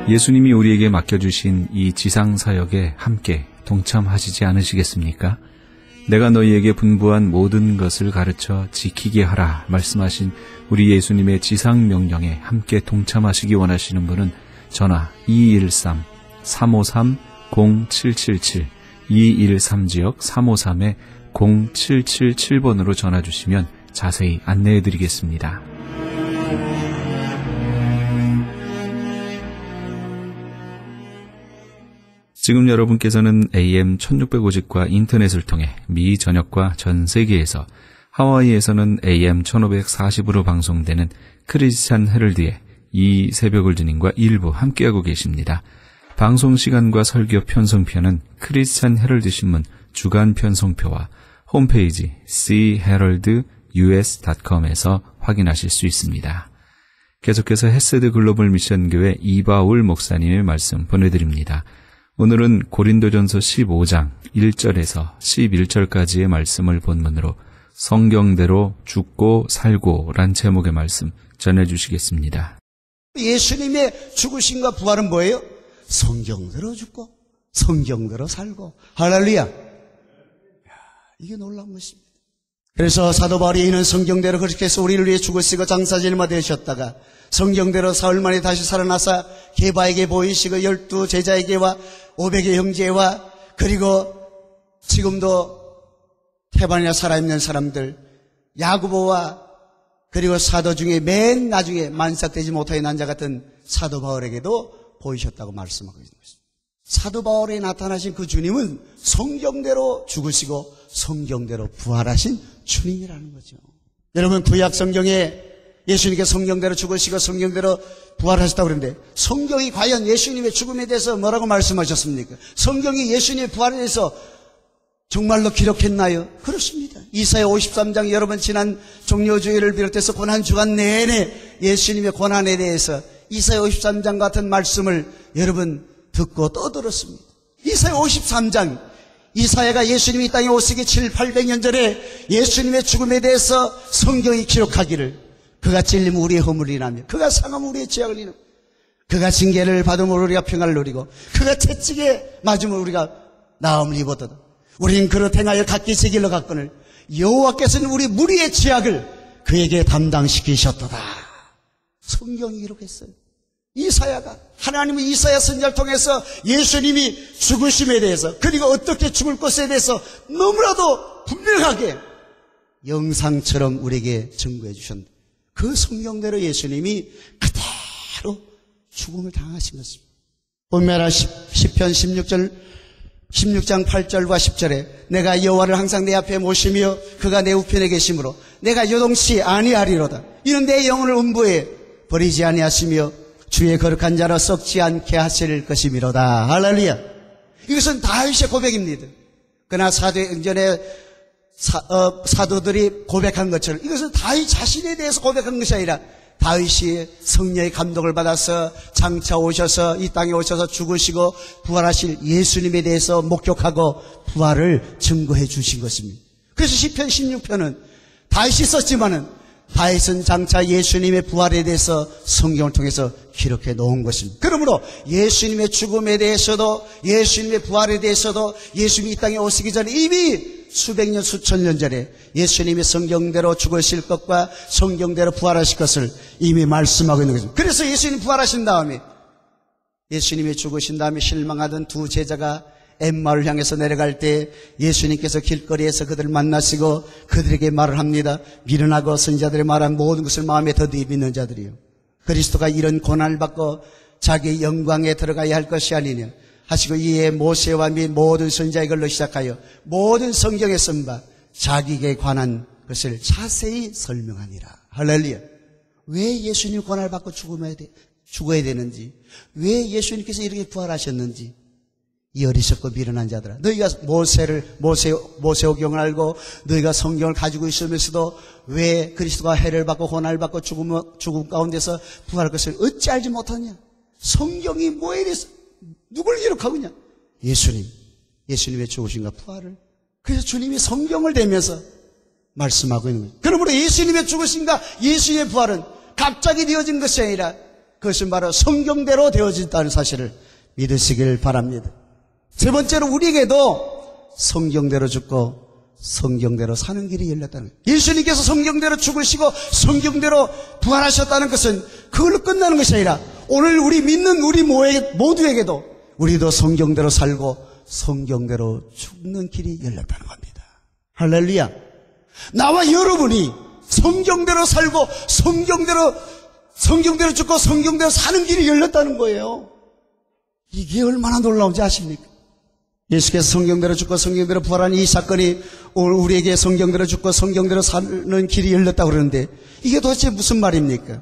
예수님이 우리에게 맡겨주신 이 지상사역에 함께 동참하시지 않으시겠습니까? 내가 너희에게 분부한 모든 것을 가르쳐 지키게 하라 말씀하신 우리 예수님의 지상명령에 함께 동참하시기 원하시는 분은 전화 213-353-0777 213지역 353-0777번으로 전화 주시면 자세히 안내해 드리겠습니다. 지금 여러분께서는 AM 1650과 인터넷을 통해 미 전역과 전 세계에서 하와이에서는 AM 1540으로 방송되는 크리스찬 헤럴드의 이 새벽을 주님과 일부 함께하고 계십니다. 방송 시간과 설교 편성표는 크리스찬 헤럴드 신문 주간 편성표와 홈페이지 chaheraldus.com에서 확인하실 수 있습니다. 계속해서 헤세드 글로벌 미션 교회 이바울 목사님의 말씀 보내드립니다. 오늘은 고린도전서 15장 1절에서 11절까지의 말씀을 본문으로 성경대로 죽고 살고 란 제목의 말씀 전해주시겠습니다. 예수님의 죽으심과 부활은 뭐예요? 성경대로 죽고 성경대로 살고. 할렐루야. 이게 놀라운 것입니다. 그래서 사도 바울이 이는 성경대로 그렇게 해서 우리를 위해 죽으시고 장사제일마 되셨다가 성경대로 사흘 만에 다시 살아나사 게바에게 보이시고 12 제자에게와 500의 형제와 그리고 지금도 태반이나 살아있는 사람들 야고보와 그리고 사도 중에 맨 나중에 만삭되지 못하여 난 자 같은 사도 바울에게도 보이셨다고 말씀하고 있는 것입니다. 사도 바울에 나타나신 그 주님은 성경대로 죽으시고 성경대로 부활하신 주님이라는 거죠. 여러분 구약 성경에 예수님께 성경대로 죽으시고 성경대로 부활하셨다고 그러는데 성경이 과연 예수님의 죽음에 대해서 뭐라고 말씀하셨습니까? 성경이 예수님의 부활에 대해서 정말로 기록했나요? 그렇습니다. 이사야 53장 여러분 지난 종료주일을 비롯해서 고난주간 내내 예수님의 고난에 대해서 이사야 53장 같은 말씀을 여러분 듣고 떠들었습니다. 이사야 53장, 이사야가 예수님이 이 땅에 오시기 700~800년 전에 예수님의 죽음에 대해서 성경이 기록하기를, 그가 찔림은 우리의 허물을 인하며 그가 상함은 우리의 죄악을 인하며 그가 징계를 받으면 우리가 평안을 누리고 그가 채찍에 맞으면 우리가 나음을 입었도다. 우리는 그릇 행하여 각기 제 길로 갔거늘 여호와께서는 우리 무리의 죄악을 그에게 담당시키셨도다. 성경이 기록했어요. 이사야가, 하나님은 이사야 선지자를 통해서 예수님이 죽으심에 대해서, 그리고 어떻게 죽을 것에 대해서 너무나도 분명하게 영상처럼 우리에게 증거해 주셨는데, 그 성경대로 예수님이 그대로 죽음을 당하신 것입니다. 보면 시편 16장 8절과 10절에 내가 여호와를 항상 내 앞에 모시며 그가 내 우편에 계심으로 내가 요동치 아니하리로다. 이는 내 영혼을 음부에 버리지 아니하시며 주의 거룩한 자로 썩지 않게 하실 것이미로다. 할렐루야. 이것은 다윗의 고백입니다. 그러나 사도행전에 사도들이 고백한 것처럼 이것은 다윗 자신에 대해서 고백한 것이 아니라 다윗이 성령의 감동을 받아서 장차 오셔서 이 땅에 오셔서 죽으시고 부활하실 예수님에 대해서 목격하고 부활을 증거해 주신 것입니다. 그래서 시편 16편은 다윗이 썼지만은 다윗은 장차 예수님의 부활에 대해서 성경을 통해서 기록해 놓은 것입니다. 그러므로 예수님의 죽음에 대해서도 예수님의 부활에 대해서도 예수님이 이 땅에 오시기 전에 이미 수백 년 수천 년 전에 예수님이 성경대로 죽으실 것과 성경대로 부활하실 것을 이미 말씀하고 있는 것입니다. 그래서 예수님 부활하신 다음에, 예수님이 죽으신 다음에 실망하던 두 제자가 엠마오를 향해서 내려갈 때 예수님께서 길거리에서 그들을 만나시고 그들에게 말을 합니다. 미련하고 선지자들의 말한 모든 것을 마음에 더디 믿는 자들이요, 그리스도가 이런 고난을 받고 자기 영광에 들어가야 할 것이 아니냐 하시고 이에 모세와 및 모든 선지자의 걸로 시작하여 모든 성경에 쓴 바 자기에게 관한 것을 자세히 설명하니라. 할렐루야. 왜 예수님 고난을 받고 죽어야 되는지, 왜 예수님께서 이렇게 부활하셨는지, 이 어리석고 미련한 자들아, 너희가 모세오경을 알고 너희가 성경을 가지고 있으면서도 왜 그리스도가 해를 받고 고난을 받고 죽음 가운데서 부활할 것을 어찌 알지 못하냐? 성경이 뭐에 대해서 누굴 기록하고 있냐? 예수님의 죽으심과 부활을. 그래서 주님이 성경을 대면서 말씀하고 있는 거예요. 그러므로 예수님의 죽으심과 예수님의 부활은 갑자기 되어진 것이 아니라 그것은 바로 성경대로 되어진다는 사실을 믿으시길 바랍니다. 세 번째로 우리에게도 성경대로 죽고 성경대로 사는 길이 열렸다는 거예요. 예수님께서 성경대로 죽으시고 성경대로 부활하셨다는 것은 그걸로 끝나는 것이 아니라 오늘 우리 믿는 우리 모두에게도 우리도 성경대로 살고 성경대로 죽는 길이 열렸다는 겁니다. 할렐루야. 나와 여러분이 성경대로 살고 성경대로 죽고 성경대로 사는 길이 열렸다는 거예요. 이게 얼마나 놀라운지 아십니까? 예수께서 성경대로 죽고 성경대로 부활한 이 사건이 오늘 우리에게 성경대로 죽고 성경대로 사는 길이 열렸다고 그러는데 이게 도대체 무슨 말입니까?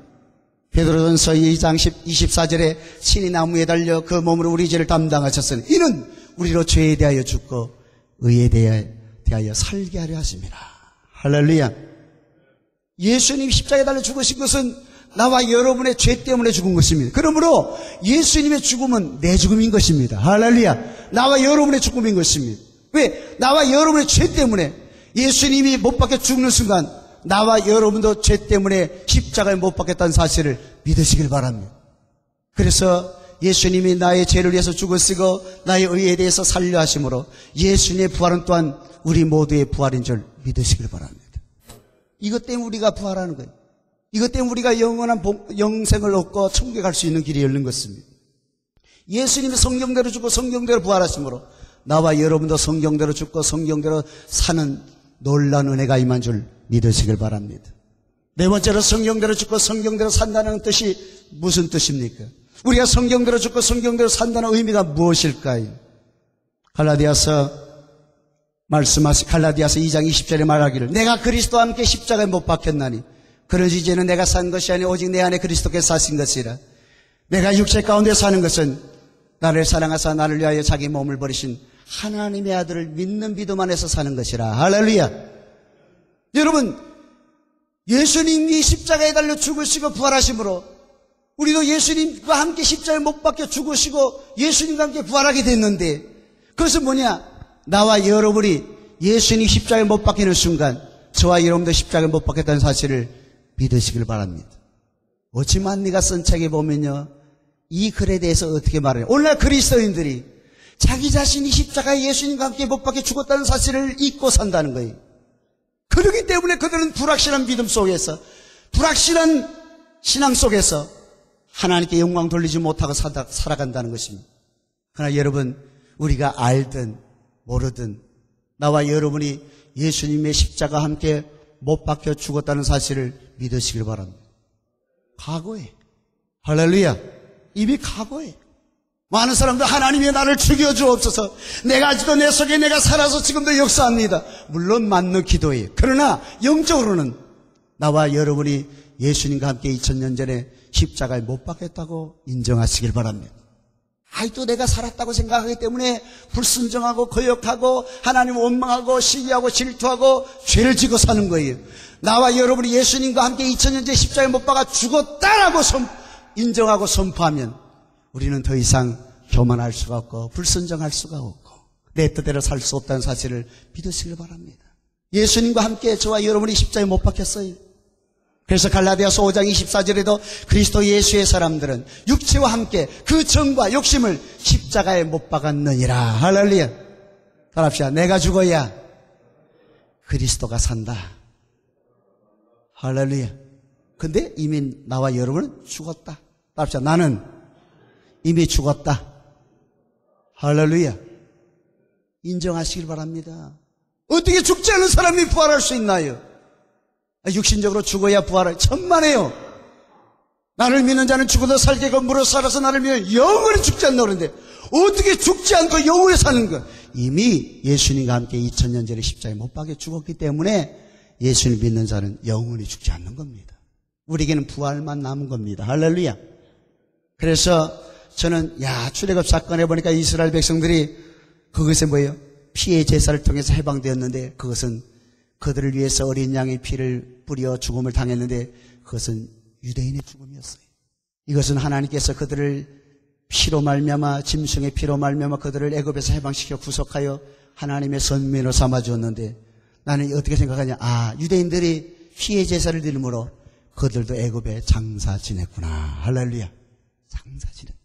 베드로전서 2장 24절에 친히 나무에 달려 그 몸으로 우리 죄를 담당하셨으니 이는 우리로 죄에 대하여 죽고 의에 대하여 살게 하려 하십니다. 할렐루야. 예수님이 십자가에 달려 죽으신 것은 나와 여러분의 죄 때문에 죽은 것입니다. 그러므로 예수님의 죽음은 내 죽음인 것입니다. 할렐루야. 나와 여러분의 죽음인 것입니다. 왜? 나와 여러분의 죄 때문에 예수님이 못 박혀 죽는 순간 나와 여러분도 죄 때문에 십자가에 못 박혔다는 사실을 믿으시길 바랍니다. 그래서 예수님이 나의 죄를 위해서 죽으시고 나의 의에 대해서 살려 하심으로 예수님의 부활은 또한 우리 모두의 부활인 줄 믿으시길 바랍니다. 이것 때문에 우리가 부활하는 거예요. 이것 때문에 우리가 영원한 영생을 얻고 천국에 갈 수 있는 길이 열린 것입니다. 예수님이 성경대로 죽고 성경대로 부활하심으로 나와 여러분도 성경대로 죽고 성경대로 사는 놀라운 은혜가 임한 줄 믿으시길 바랍니다. 네 번째로 성경대로 죽고 성경대로 산다는 뜻이 무슨 뜻입니까? 우리가 성경대로 죽고 성경대로 산다는 의미가 무엇일까요? 갈라디아서 2장 20절에 말하기를 내가 그리스도와 함께 십자가에 못 박혔나니 그러지 이제는 내가 산 것이 아니 오직 내 안에 그리스도께서 사신 것이라. 내가 육체 가운데 사는 것은 나를 사랑하사 나를 위하여 자기 몸을 버리신 하나님의 아들을 믿는 믿음 안에서 사는 것이라. 할렐루야. 여러분, 예수님이 십자가에 달려 죽으시고 부활하심으로 우리도 예수님과 함께 십자가에 못 박혀 죽으시고 예수님과 함께 부활하게 됐는데 그것은 뭐냐? 나와 여러분이 예수님 십자가에 못 박히는 순간 저와 여러분도 십자가에 못 박혔다는 사실을 믿으시길 바랍니다. 오지만 네가 쓴 책에 보면요, 이 글에 대해서 어떻게 말해요? 오늘날 그리스도인들이 자기 자신이 십자가에 예수님과 함께 못 박혀 죽었다는 사실을 잊고 산다는 거예요. 그렇기 때문에 그들은 불확실한 믿음 속에서, 불확실한 신앙 속에서 하나님께 영광 돌리지 못하고 살아간다는 것입니다. 그러나 여러분, 우리가 알든 모르든 나와 여러분이 예수님의 십자가와 함께 못 박혀 죽었다는 사실을 믿으시길 바랍니다. 과거에, 할렐루야, 이미 과거에 많은 사람들 하나님이 나를 죽여주옵소서, 내가 아직도 내 속에 내가 살아서 지금도 역사합니다. 물론 맞는 기도예요. 그러나 영적으로는 나와 여러분이 예수님과 함께 2000년 전에 십자가에 못 박혔다고 인정하시길 바랍니다. 아직도 내가 살았다고 생각하기 때문에 불순종하고 거역하고 하나님 원망하고 시기하고 질투하고 죄를 지고 사는 거예요. 나와 여러분이 예수님과 함께 2000년 전에 십자가에 못 박아 죽었다라고 인정하고 선포하면 우리는 더 이상 교만할 수가 없고 불순종할 수가 없고 내 뜻대로 살 수 없다는 사실을 믿으시길 바랍니다. 예수님과 함께 저와 여러분이 십자가에 못 박혔어요. 그래서 갈라디아서 5장 24절에도 그리스도 예수의 사람들은 육체와 함께 그 정과 욕심을 십자가에 못 박았느니라. 할렐루야. 따라합시다. 내가 죽어야 그리스도가 산다. 할렐루야. 근데 이미 나와 여러분은 죽었다. 따라합시다. 나는 이미 죽었다. 할렐루야. 인정하시길 바랍니다. 어떻게 죽지 않은 사람이 부활할 수 있나요? 육신적으로 죽어야 부활할, 천만에요. 나를 믿는 자는 죽어도 살게 건물로 살아서 나를 믿으면 영원히 죽지 않나 그러는데 어떻게 죽지 않고 영원히 사는 거? 이미 예수님과 함께 2000년 전에 십자가에 못 박혀 죽었기 때문에 예수님 믿는 자는 영원히 죽지 않는 겁니다. 우리에게는 부활만 남은 겁니다. 할렐루야. 그래서 저는 출애굽 사건에 보니까 이스라엘 백성들이 그것에 뭐예요? 피의 제사를 통해서 해방되었는데 그것은 그들을 위해서 어린 양의 피를 뿌려 죽음을 당했는데 그것은 유대인의 죽음이었어요. 이것은 하나님께서 그들을 피로 말미암아 짐승의 피로 말미암아 그들을 애굽에서 해방시켜 구속하여 하나님의 선민으로 삼아주었는데 나는 어떻게 생각하냐? 유대인들이 피의 제사를 드림으로 그들도 애굽에 장사 지냈구나. 할렐루야. 장사 지냈다.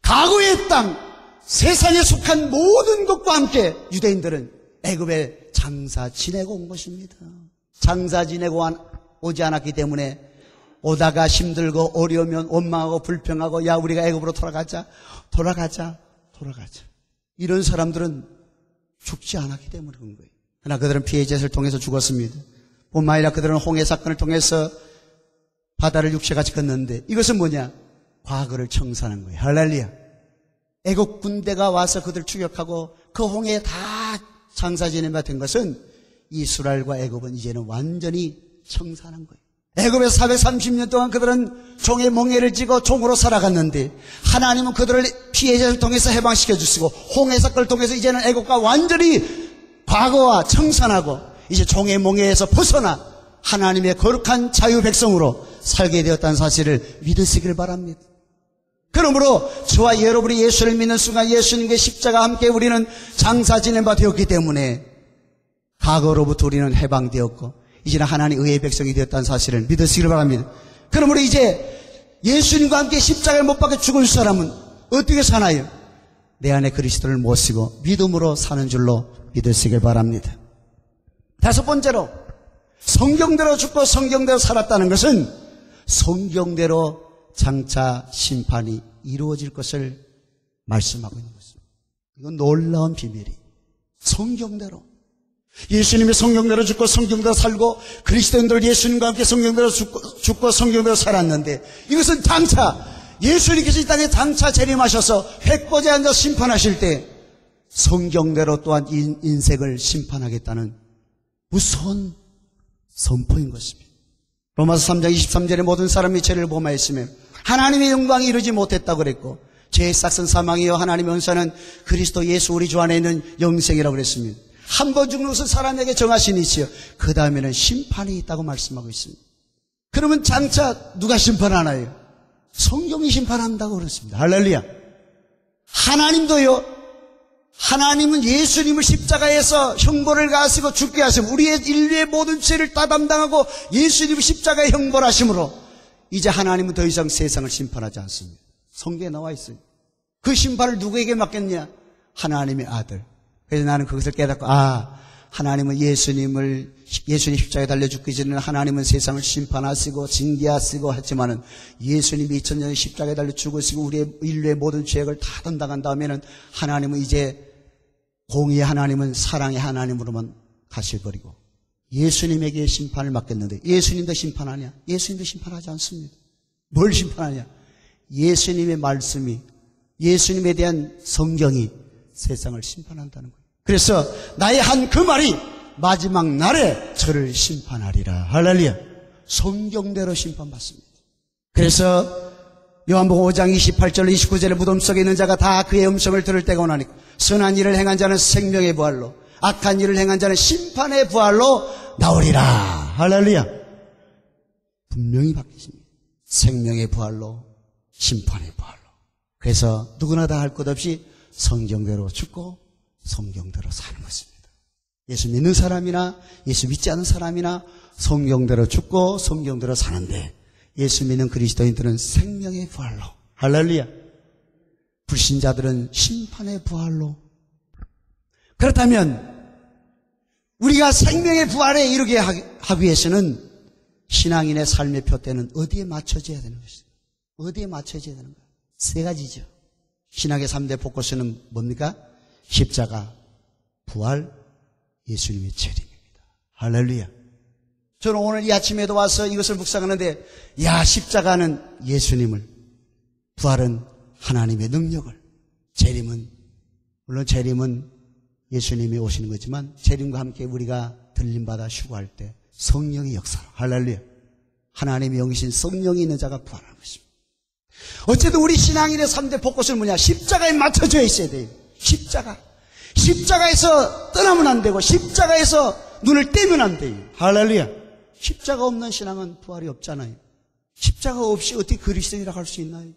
과거의 땅, 세상에 속한 모든 것과 함께 유대인들은 애굽에 장사 지내고 온 것입니다. 장사 지내고 오지 않았기 때문에 오다가 힘들고 어려우면 원망하고 불평하고 우리가 애굽으로 돌아가자. 이런 사람들은 죽지 않았기 때문에 그런 거예요. 그러나 그들은 피의 제사를 통해서 죽었습니다. 뿐만 아니라 그들은 홍해 사건을 통해서 바다를 육체같이 건넜는데 이것은 뭐냐? 과거를 청산한 거예요. 할렐루야. 애국 군대가 와서 그들 추격하고 그 홍해에 다 장사 지내며 된 것은 이스라엘과 애굽은 이제는 완전히 청산한 거예요. 애굽에서 430년 동안 그들은 종의 멍에를 쥐고 종으로 살아갔는데 하나님은 그들을 피의 제사를 통해서 해방시켜 주시고 홍해 사건을 통해서 이제는 애굽과 완전히 과거와 청산하고 이제 종의 멍에에서 벗어나 하나님의 거룩한 자유 백성으로 살게 되었다는 사실을 믿으시길 바랍니다. 그러므로 저와 여러분이 예수를 믿는 순간 예수님과 십자가와 함께 우리는 장사 지낸 바 되었기 때문에 과거로부터 우리는 해방되었고 이제는 하나님의 의의 백성이 되었다는 사실을 믿으시길 바랍니다. 그러므로 이제 예수님과 함께 십자가에 못 박혀 죽을 사람은 어떻게 사나요? 내 안에 그리스도를 모시고 믿음으로 사는 줄로 믿으시길 바랍니다. 다섯 번째로 성경대로 죽고 성경대로 살았다는 것은 성경대로 장차 심판이 이루어질 것을 말씀하고 있는 것입니다. 이건 놀라운 비밀이 성경대로 예수님이 성경대로 죽고 성경대로 살고 그리스도인들 예수님과 함께 성경대로 죽고 성경대로 살았는데 이것은 장차 예수님께서 이 땅에 장차 재림하셔서 백보좌에 앉아 심판하실 때 성경대로 또한 인생을 심판하겠다는 무서운 선포인 것입니다. 로마서 3장 23절에 모든 사람이 죄를 범하였으며 하나님의 영광이 이루지 못했다고 그랬고 죄의 싹은 사망이요 하나님의 은사는 그리스도 예수 우리 주 안에 있는 영생이라고 그랬습니다. 한 번 죽는 것은 사람에게 정하신 이치요 그 다음에는 심판이 있다고 말씀하고 있습니다. 그러면 장차 누가 심판하나요? 성경이 심판한다고 그랬습니다. 할렐루야. 하나님도요 하나님은 예수님을 십자가에서 형벌을 가하시고 죽게 하시고 우리의 인류의 모든 죄를 다 담당하고 예수님을 십자가에 형벌하심으로 이제 하나님은 더 이상 세상을 심판하지 않습니다. 성경에 나와 있어요. 그 심판을 누구에게 맡겼냐? 하나님의 아들. 그래서 나는 그것을 깨닫고 하나님은 예수님 십자가에 달려 죽기 전에는 하나님은 세상을 심판하시고 징계하시고 했지만은 예수님이 2000년에 십자가에 달려 죽으시고 우리의 인류의 모든 죄악을 다 담당한 다음에는 하나님은 이제 공의의 하나님은 사랑의 하나님으로만 가셔버리고 예수님에게 심판을 맡겼는데 예수님도 심판하냐? 예수님도 심판하지 않습니다. 뭘 심판하냐? 예수님의 말씀이 예수님에 대한 성경이 세상을 심판한다는 거예요. 그래서 나의 한 그 말이 마지막 날에 저를 심판하리라. 할렐루야. 성경대로 심판받습니다. 그래서 요한복음 5장 28절 29절의 무덤 속에 있는 자가 다 그의 음성을 들을 때가 오나니까 선한 일을 행한 자는 생명의 부활로 악한 일을 행한 자는 심판의 부활로 나오리라. 할렐루야. 분명히 바뀌십니다. 생명의 부활로 심판의 부활로. 그래서 누구나 다 할 것 없이 성경대로 죽고 성경대로 사는 것입니다. 예수 믿는 사람이나 예수 믿지 않는 사람이나 성경대로 죽고 성경대로 사는데 예수 믿는 그리스도인들은 생명의 부활로. 할렐루야. 불신자들은 심판의 부활로. 그렇다면 우리가 생명의 부활에 이르게 하기 위해서는 신앙인의 삶의 표대는 어디에 맞춰져야 되는 것입니다. 어디에 맞춰져야 되는 거예요? 세 가지죠. 신학의 3대 포커스는 뭡니까? 십자가, 부활, 예수님의 재림입니다. 할렐루야. 저는 오늘 이 아침에도 와서 이것을 묵상하는데 십자가는 예수님을, 부활은 하나님의 능력을, 물론 재림은 예수님이 오시는 거지만 재림과 함께 우리가 들림받아 휴거할 때 성령의 역사로. 할렐루야. 하나님의 영이신 성령이 있는 자가 부활하는 것입니다. 어쨌든 우리 신앙인의 3대 포커스는 뭐냐? 십자가에 맞춰져 있어야 돼요. 십자가에서 떠나면 안 되고 십자가에서 눈을 떼면 안 돼요. 할렐루야. 십자가 없는 신앙은 부활이 없잖아요. 십자가 없이 어떻게 그리스도인이라고 할 수 있나요?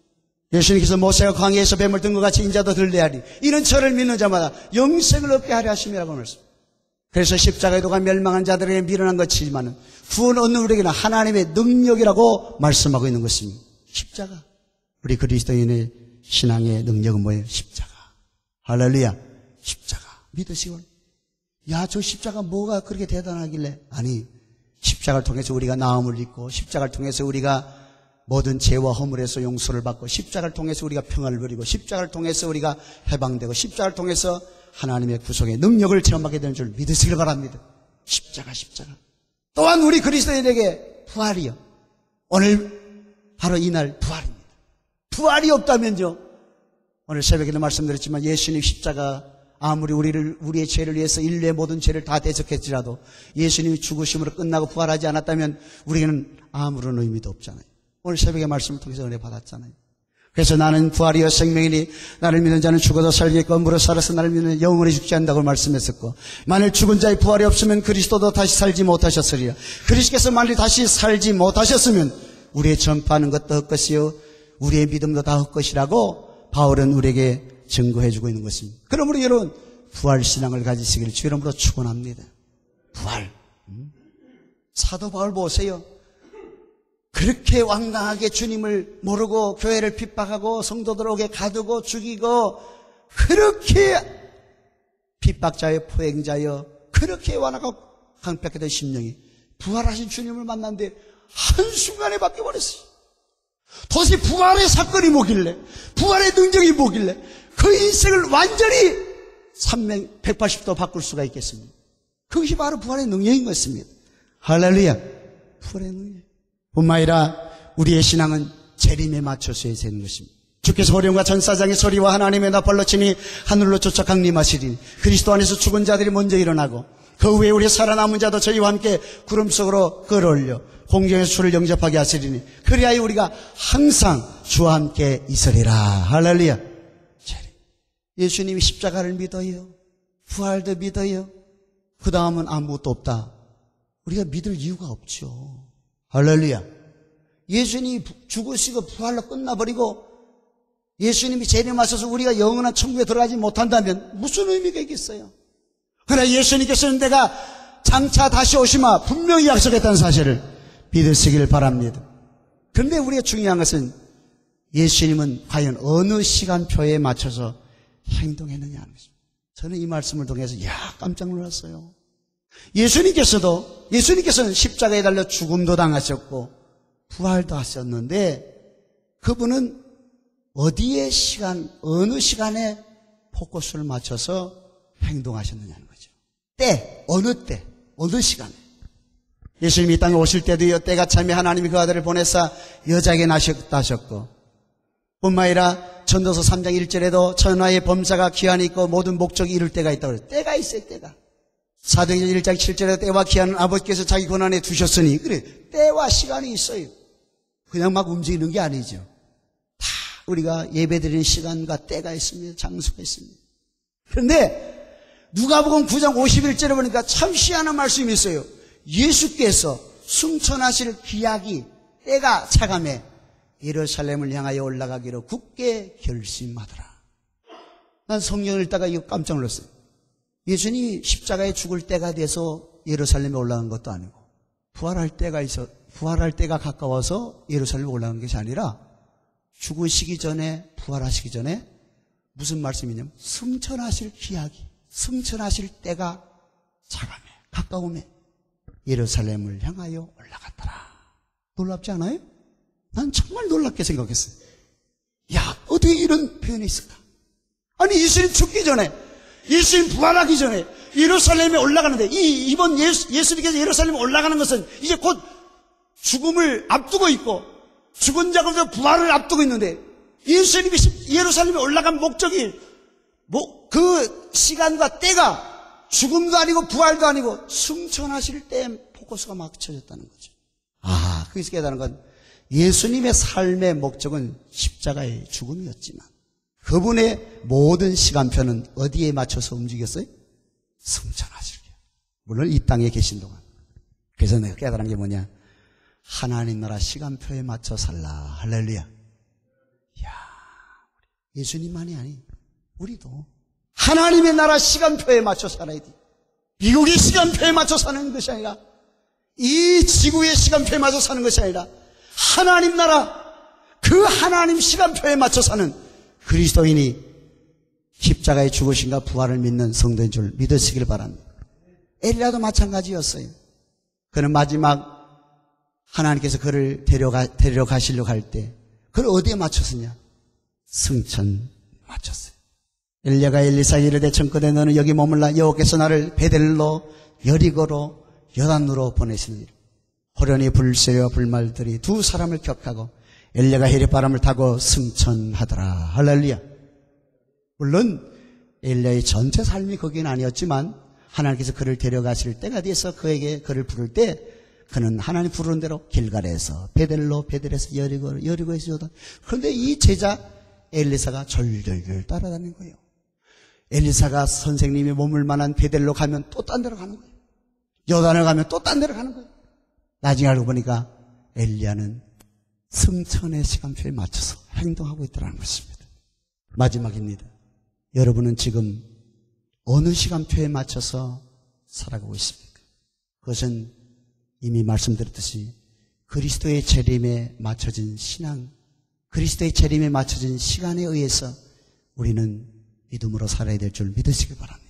예수님께서 모세가 광야에서 뱀을 든 것 같이 인자도 들려하리. 이는 저를 믿는 자마다 영생을 얻게 하려 하심이라고 말씀. 그래서 십자가의 도가 멸망한 자들에게 미련한 것이지만 구원 얻는 우리에게는 하나님의 능력이라고 말씀하고 있는 것입니다. 십자가. 우리 그리스도인의 신앙의 능력은 뭐예요? 십자가. 할렐루야. 십자가. 믿으시고. 저 십자가 뭐가 그렇게 대단하길래? 아니, 십자가를 통해서 우리가 나음을 입고 십자가를 통해서 우리가 모든 죄와 허물에서 용서를 받고 십자가를 통해서 우리가 평안을 누리고 십자가를 통해서 우리가 해방되고 십자가를 통해서 하나님의 구속의 능력을 체험하게 되는 줄 믿으시길 바랍니다. 십자가. 또한 우리 그리스도인에게 부활이요. 오늘 바로 이날 부활입니다. 부활이 없다면요. 오늘 새벽에도 말씀드렸지만 예수님 십자가 아무리 우리의 죄를 위해서 인류의 모든 죄를 다 대적했지라도 예수님이 죽으심으로 끝나고 부활하지 않았다면 우리에게는 아무런 의미도 없잖아요. 오늘 새벽의 말씀을 통해서 은혜 받았잖아요. 그래서 나는 부활이여 생명이니 나를 믿는 자는 죽어도 살겠고 무릇 살아서 나를 믿는 영원히 죽지 않는다고 말씀했었고 만일 죽은 자의 부활이 없으면 그리스도도 다시 살지 못하셨으리라. 그리스도께서 만일 다시 살지 못하셨으면 우리의 전파하는 것도 헛것이요 우리의 믿음도 다 헛것이라고 바울은 우리에게 증거해주고 있는 것입니다. 그러므로 여러분 부활신앙을 가지시기를 주 이름으로 축원합니다. 부활. 사도 바울 보세요. 그렇게 완강하게 주님을 모르고 교회를 핍박하고 성도들에게 가두고 죽이고 그렇게 핍박자여 포행자여 그렇게 완악하고 강팍했던 심령이 부활하신 주님을 만났는데 한순간에 바뀌어버렸어요. 도대체 부활의 사건이 뭐길래 부활의 능력이 뭐길래 그 인생을 완전히 180도 바꿀 수가 있겠습니까? 그것이 바로 부활의 능력인 것입니다. 할렐루야. 부활의 능력. 뿐만 아니라 우리의 신앙은 재림에 맞춰서 해야 되는 것입니다. 주께서 호령과 전사장의 소리와 하나님의 나팔로 치니 하늘로 쫓아 강림하시리니 그리스도 안에서 죽은 자들이 먼저 일어나고 그 후에 우리 살아남은 자도 저희와 함께 구름 속으로 끌어올려 공중에서 주를 영접하게 하시리니 그리하여 우리가 항상 주와 함께 있으리라. 할렐루야. 재림. 예수님이 십자가를 믿어요. 부활도 믿어요. 그 다음은 아무것도 없다. 우리가 믿을 이유가 없죠. 할렐루야. 예수님이 죽으시고 부활로 끝나버리고 예수님이 재림하셔서 우리가 영원한 천국에 들어가지 못한다면 무슨 의미가 있겠어요? 그러나 예수님께서는 내가 장차 다시 오시마 분명히 약속했다는 사실을 믿으시길 바랍니다. 그런데 우리가 중요한 것은 예수님은 과연 어느 시간표에 맞춰서 행동했느냐 하는 것입니다. 저는 이 말씀을 통해서 깜짝 놀랐어요. 예수님께서는 십자가에 달려 죽음도 당하셨고 부활도 하셨는데 그분은 어디에 어느 시간에 포커스를 맞춰서 행동하셨느냐는 거죠. 어느 시간에. 예수님이 이 땅에 오실 때도요, 때가 참에 하나님이 그 아들을 보내사 여자에게 낳으셨다 하셨고, 뿐만 아니라 전도서 3장 1절에도 천하의 범사가 기한이 있고 모든 목적이 이룰 때가 있다고 그래요. 때가 있어요, 때가. 사도행전 1장 7절에도 때와 기한은 아버지께서 자기 권한에 두셨으니, 그래, 때와 시간이 있어요. 그냥 막 움직이는 게 아니죠. 다 우리가 예배드리는 시간과 때가 있습니다. 장소가 있습니다. 그런데 누가복음 9장 51절에 보니까 참 희한한 말씀이 있어요. 예수께서 승천하실 기약이 때가 차감해 예루살렘을 향하여 올라가기로 굳게 결심하더라. 난 성경을 읽다가 이거 깜짝 놀랐어요. 예수님이 십자가에 죽을 때가 돼서 예루살렘에 올라간 것도 아니고 부활할 때가 가까워서 예루살렘에 올라간 것이 아니라 죽으시기 전에, 부활하시기 전에 무슨 말씀이냐면 승천하실 기약이, 승천하실 때가 차감해, 가까움에 예루살렘을 향하여 올라갔더라. 놀랍지 않아요? 난 정말 놀랍게 생각했어요. 어떻게 이런 표현이 있을까? 아니, 예수님 죽기 전에, 예수님 부활하기 전에 예루살렘에 올라가는데, 이번 예수님께서 예루살렘에 올라가는 것은 이제 곧 죽음을 앞두고 있고, 죽은 자가 부활을 앞두고 있는데, 예수님이 예루살렘에 올라간 목적이, 그 시간과 때가 죽음도 아니고 부활도 아니고 승천하실 때에 포커스가 맞춰졌다는 거죠. 거기서 깨달은 건 예수님의 삶의 목적은 십자가의 죽음이었지만 그분의 모든 시간표는 어디에 맞춰서 움직였어요? 승천하실 때. 물론 이 땅에 계신 동안. 그래서 내가 깨달은 게 뭐냐? 하나님 나라 시간표에 맞춰 살라. 할렐루야. 예수님만이 아니, 우리도 하나님의 나라 시간표에 맞춰 살아야 돼. 미국의 시간표에 맞춰 사는 것이 아니라, 이 지구의 시간표에 맞춰 사는 것이 아니라, 하나님 나라, 그 하나님 시간표에 맞춰 사는 그리스도인이 십자가의 죽으심과 부활을 믿는 성도인 줄 믿으시길 바랍니다. 엘리야도 마찬가지였어요. 그는 마지막 하나님께서 그를 데려가시려고 할 때, 그를 어디에 맞췄느냐? 승천 맞췄어요. 엘리야가 엘리사에게 이르되 청컨대 너는 여기 머물라. 여호와께서 나를 베델로, 여리고로, 요단으로 보내시느니라. 호련히 불새와 불말들이 두 사람을 격하고 엘리야가 해리바람을 타고 승천하더라. 할렐루야. 물론 엘리야의 전체 삶이 거기는 아니었지만 하나님께서 그를 데려가실 때가 돼서 그를 부를 때 그는 하나님 부르는 대로 길갈에서 베델로, 베델에서 여리고, 여리고에서 요단. 그런데 이 제자 엘리사가 절절절 따라다니는 거예요. 엘리사가 선생님이 머물 만한 베델로 가면 또 딴 데로 가는 거예요. 요단을 가면 또 딴 데로 가는 거예요. 나중에 알고 보니까 엘리야는 승천의 시간표에 맞춰서 행동하고 있다는 것입니다. 마지막입니다. 여러분은 지금 어느 시간표에 맞춰서 살아가고 있습니까? 그것은 이미 말씀드렸듯이 그리스도의 재림에 맞춰진 신앙, 그리스도의 재림에 맞춰진 시간에 의해서 우리는 믿음으로 살아야 될 줄 믿으시기 바랍니다.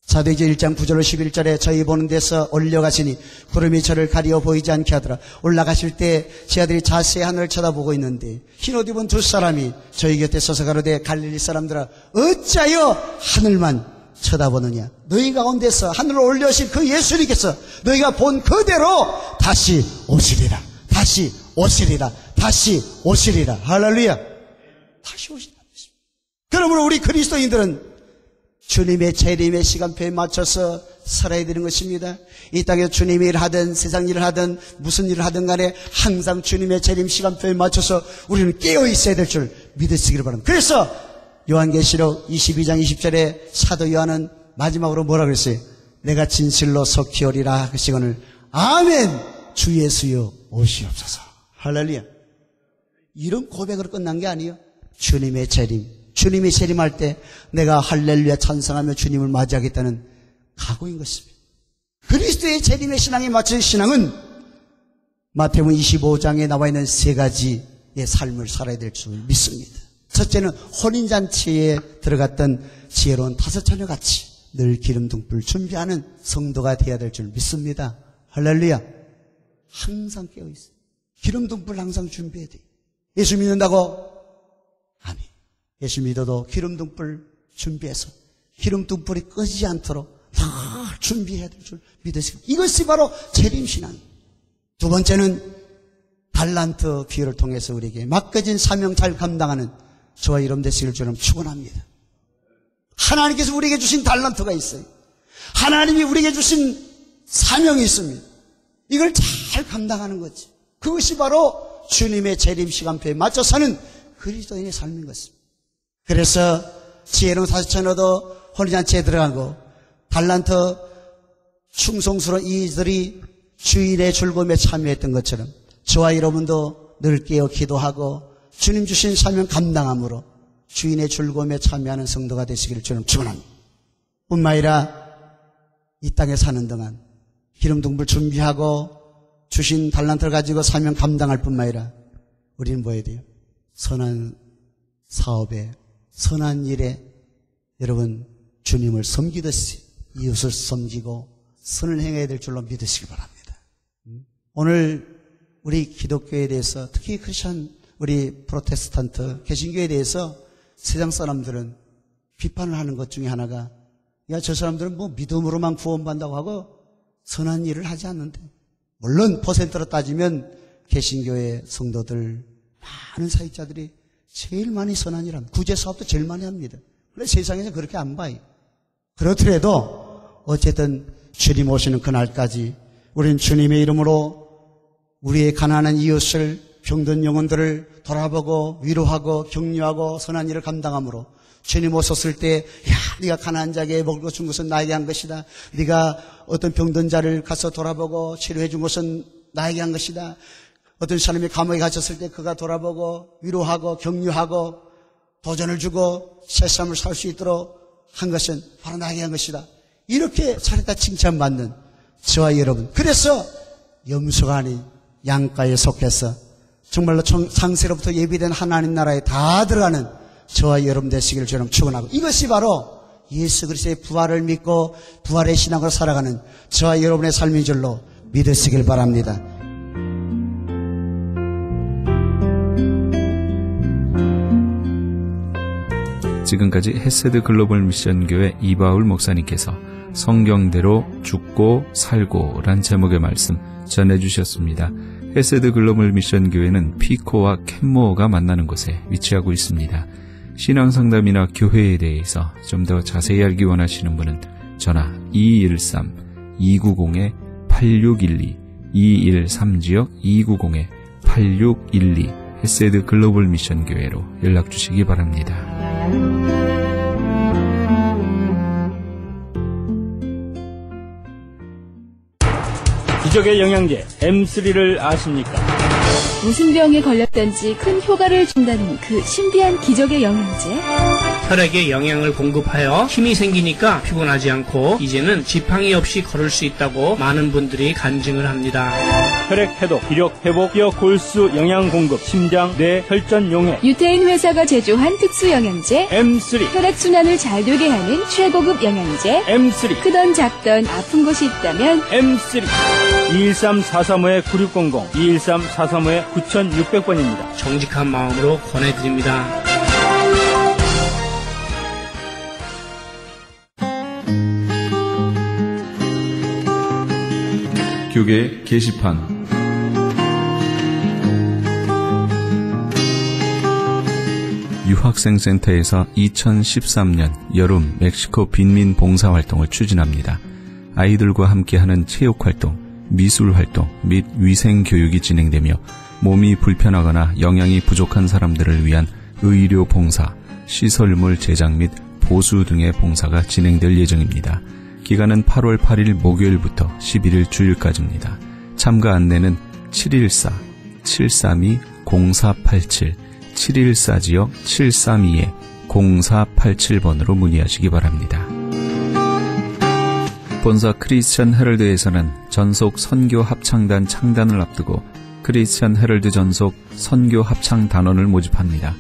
사도행전 1장 9절로 11절에 저희 보는 데서 올려가시니 구름이 저를 가리어 보이지 않게 하더라. 올라가실 때 제 아들이 자세히 하늘을 쳐다보고 있는데 흰옷 입은 두 사람이 저희 곁에 서서 가로되 갈릴리 사람들아 어찌하여 하늘만 쳐다보느냐. 너희 가운데서 하늘로 올려오신 그 예수님께서 너희가 본 그대로 다시 오시리라. 다시 오시리라. 다시 오시리라. 할렐루야. 다시 오시리라. 그러므로 우리 그리스도인들은 주님의 재림의 시간표에 맞춰서 살아야 되는 것입니다. 이 땅에 주님이 일하든 세상 일을 하든 무슨 일을 하든 간에 항상 주님의 재림 시간표에 맞춰서 우리는 깨어 있어야 될 줄 믿으시기를 바랍니다. 그래서 요한계시록 22장 20절에 사도 요한은 마지막으로 뭐라 그랬어요? 내가 진실로 속히 오리라 하시거늘 아멘 주 예수여 오시옵소서. 할렐루야. 이런 고백으로 끝난 게 아니에요. 주님의 재림, 주님이 재림할 때 내가 할렐루야 찬송하며 주님을 맞이하겠다는 각오인 것입니다. 그리스도의 재림의 신앙에 맞춘 신앙은 마태복음 25장에 나와 있는 세 가지의 삶을 살아야 될 줄 믿습니다. 첫째는 혼인잔치에 들어갔던 지혜로운 다섯 처녀같이 늘 기름등불 준비하는 성도가 되어야 될 줄 믿습니다. 할렐루야. 항상 깨어있어요. 기름등불 항상 준비해야 돼요. 예수 믿는다고? 아니, 예수 믿어도 기름등불 준비해서 기름등불이 꺼지지 않도록 다 준비해야 될 줄 믿으시고, 이것이 바로 재림신앙이에요. 두 번째는 달란트 비유를 통해서 우리에게 맡겨진 사명 잘 감당하는 저와 여러분 되시길 저는 축원합니다. 하나님께서 우리에게 주신 달란트가 있어요. 하나님이 우리에게 주신 사명이 있습니다. 이걸 잘 감당하는 거지. 그것이 바로 주님의 재림 시간표에 맞춰 사는 그리스도인의 삶인 것입니다. 그래서 지혜로운 다섯 처녀도 혼인잔치에 들어가고 달란트 충성스러운 이들이 주인의 즐거움에 참여했던 것처럼 저와 여러분도 늘 깨어 기도하고 주님 주신 사명 감당함으로 주인의 즐거움에 참여하는 성도가 되시기를 저는 축원합니다. 뿐만 아니라 이 땅에 사는 동안 기름등불 준비하고 주신 달란트를 가지고 사명 감당할 뿐만 아니라 우리는 뭐 해야 돼요? 선한 사업에, 선한 일에 여러분 주님을 섬기듯이 이웃을 섬기고 선을 행해야 될 줄로 믿으시기 바랍니다. 오늘 우리 기독교에 대해서, 특히 크리스천, 우리 프로테스탄트 개신교에 대해서 세상 사람들은 비판을 하는 것 중에 하나가, 야, 저 사람들은 뭐 믿음으로만 구원받는다고 하고 선한 일을 하지 않는데. 물론 퍼센트로 따지면 개신교의 성도들, 많은 사역자들이 제일 많이 선한 일 합니다. 구제사업도 제일 많이 합니다. 그런데 세상에서 그렇게 안 봐요. 그렇더라도 어쨌든 주님 오시는 그날까지 우리는 주님의 이름으로 우리의 가난한 이웃을, 병든 영혼들을 돌아보고 위로하고 격려하고 선한 일을 감당함으로 주님 오셨을 때, 야, 네가 가난한 자에게 먹을 것 준 것은 나에게 한 것이다. 네가 어떤 병든 자를 가서 돌아보고 치료해 준 것은 나에게 한 것이다. 어떤 사람이 감옥에 갇혔을 때 그가 돌아보고 위로하고 격려하고 도전을 주고 새 삶을 살 수 있도록 한 것은 바로 나에게 한 것이다. 이렇게 차례다 칭찬받는 저와 여러분. 그래서 염소가 아닌 양가에 속해서 정말로 상세로부터 예비된 하나님 나라에 다 들어가는 저와 여러분 되시기를 저는 축원하고, 이것이 바로 예수 그리스도의 부활을 믿고 부활의 신앙으로 살아가는 저와 여러분의 삶인 줄로 믿으시길 바랍니다. 지금까지 헤세드 글로벌 미션 교회 이바울 목사님께서 성경대로 죽고 살고 란 제목의 말씀 전해주셨습니다. 헤세드 글로벌 미션 교회는 피코와 캔모어가 만나는 곳에 위치하고 있습니다. 신앙상담이나 교회에 대해서 좀 더 자세히 알기 원하시는 분은 전화 213-290-8612 213-290-8612 헤세드 글로벌 미션 교회로 연락 주시기 바랍니다. 기적의 영양제 M3를 아십니까? 무슨 병에 걸렸든지 큰 효과를 준다는 그 신비한 기적의 영양제. 혈액에 영양을 공급하여 힘이 생기니까 피곤하지 않고 이제는 지팡이 없이 걸을 수 있다고 많은 분들이 간증을 합니다. 혈액 해독, 기력 회복, 뼈 골수 영양 공급, 심장, 뇌, 혈전 용해. 유태인 회사가 제조한 특수 영양제 M3. 혈액 순환을 잘 되게 하는 최고급 영양제 M3. 크던 작던 아픈 곳이 있다면 M3. 213-435-9600, 213-435-9600번입니다. 정직한 마음으로 권해드립니다. 교계 게시판. 유학생센터에서 2013년 여름 멕시코 빈민 봉사활동을 추진합니다. 아이들과 함께하는 체육활동, 미술활동 및 위생교육이 진행되며 몸이 불편하거나 영양이 부족한 사람들을 위한 의료 봉사, 시설물 제작 및 보수 등의 봉사가 진행될 예정입니다. 기간은 8월 8일 목요일부터 11일 주일까지입니다. 참가 안내는 714-732-0487, 714지역 732-0487번으로 문의하시기 바랍니다. 본사 크리스천 헤럴드에서는 전속 선교 합창단 창단을 앞두고 크리스천 헤럴드 전속 선교 합창 단원을 모집합니다.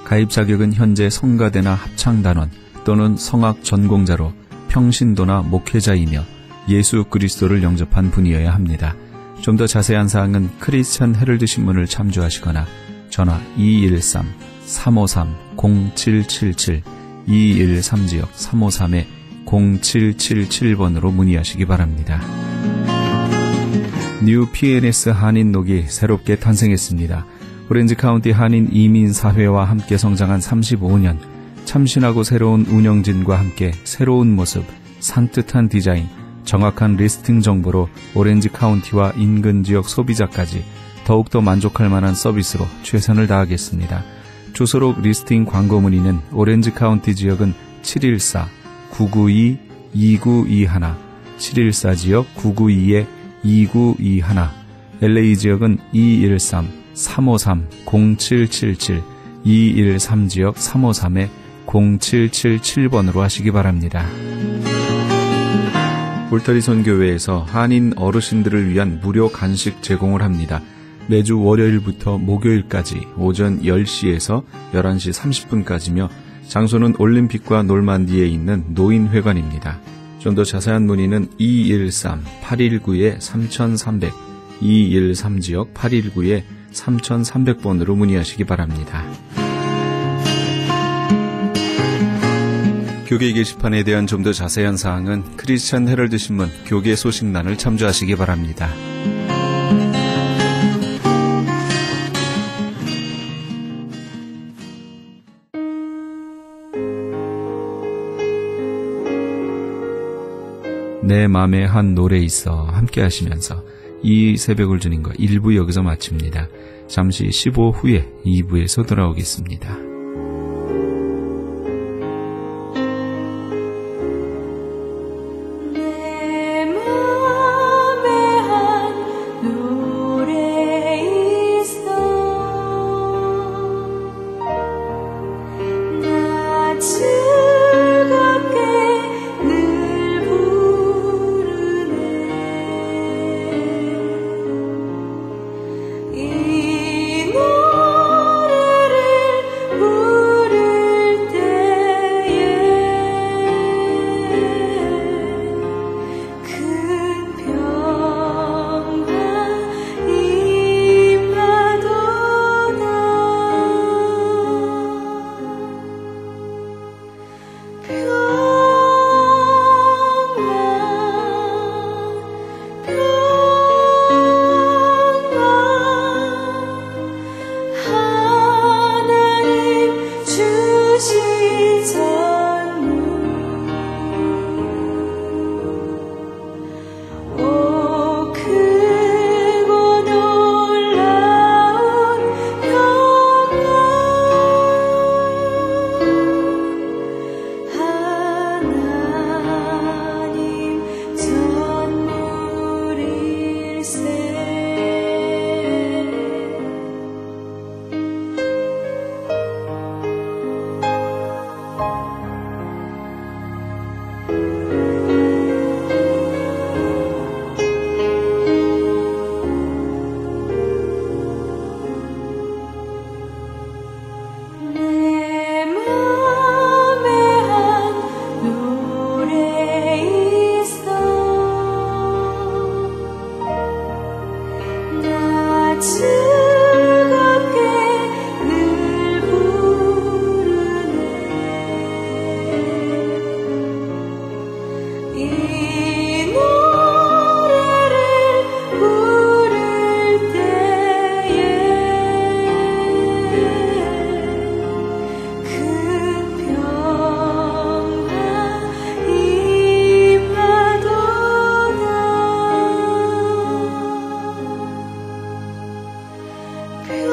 가입 자격은 현재 성가대나 합창단원 또는 성악 전공자로 평신도나 목회자이며 예수 그리스도를 영접한 분이어야 합니다. 좀 더 자세한 사항은 크리스천 헤럴드 신문을 참조하시거나 전화 213-353-0777 213지역 353-0777번으로 문의하시기 바랍니다. 뉴 PNS 한인녹이 새롭게 탄생했습니다. 오렌지 카운티 한인 이민사회와 함께 성장한 35년, 참신하고 새로운 운영진과 함께 새로운 모습, 산뜻한 디자인, 정확한 리스팅 정보로 오렌지 카운티와 인근 지역 소비자까지 더욱더 만족할 만한 서비스로 최선을 다하겠습니다. 주소록 리스팅 광고 문의는 오렌지 카운티 지역은 714-992-2921, 714지역 992-2921, LA 지역은 213-353-0777, 213지역 353-0777번으로 하시기 바랍니다. 울타리 선교회에서 한인 어르신들을 위한 무료 간식 제공을 합니다. 매주 월요일부터 목요일까지 오전 10시에서 11시 30분까지며 장소는 올림픽과 놀만디에 있는 노인회관입니다. 좀 더 자세한 문의는 213-819-3300, 213지역 819-3300번으로 문의하시기 바랍니다. 교계 게시판에 대한 좀 더 자세한 사항은 크리스천 헤럴드 신문 교계 소식란을 참조하시기 바랍니다. 내 맘에 한 노래 있어 함께 하시면서 이 새벽을 주님과 1부 여기서 마칩니다. 잠시 15 후에 2부에서 돌아오겠습니다. 그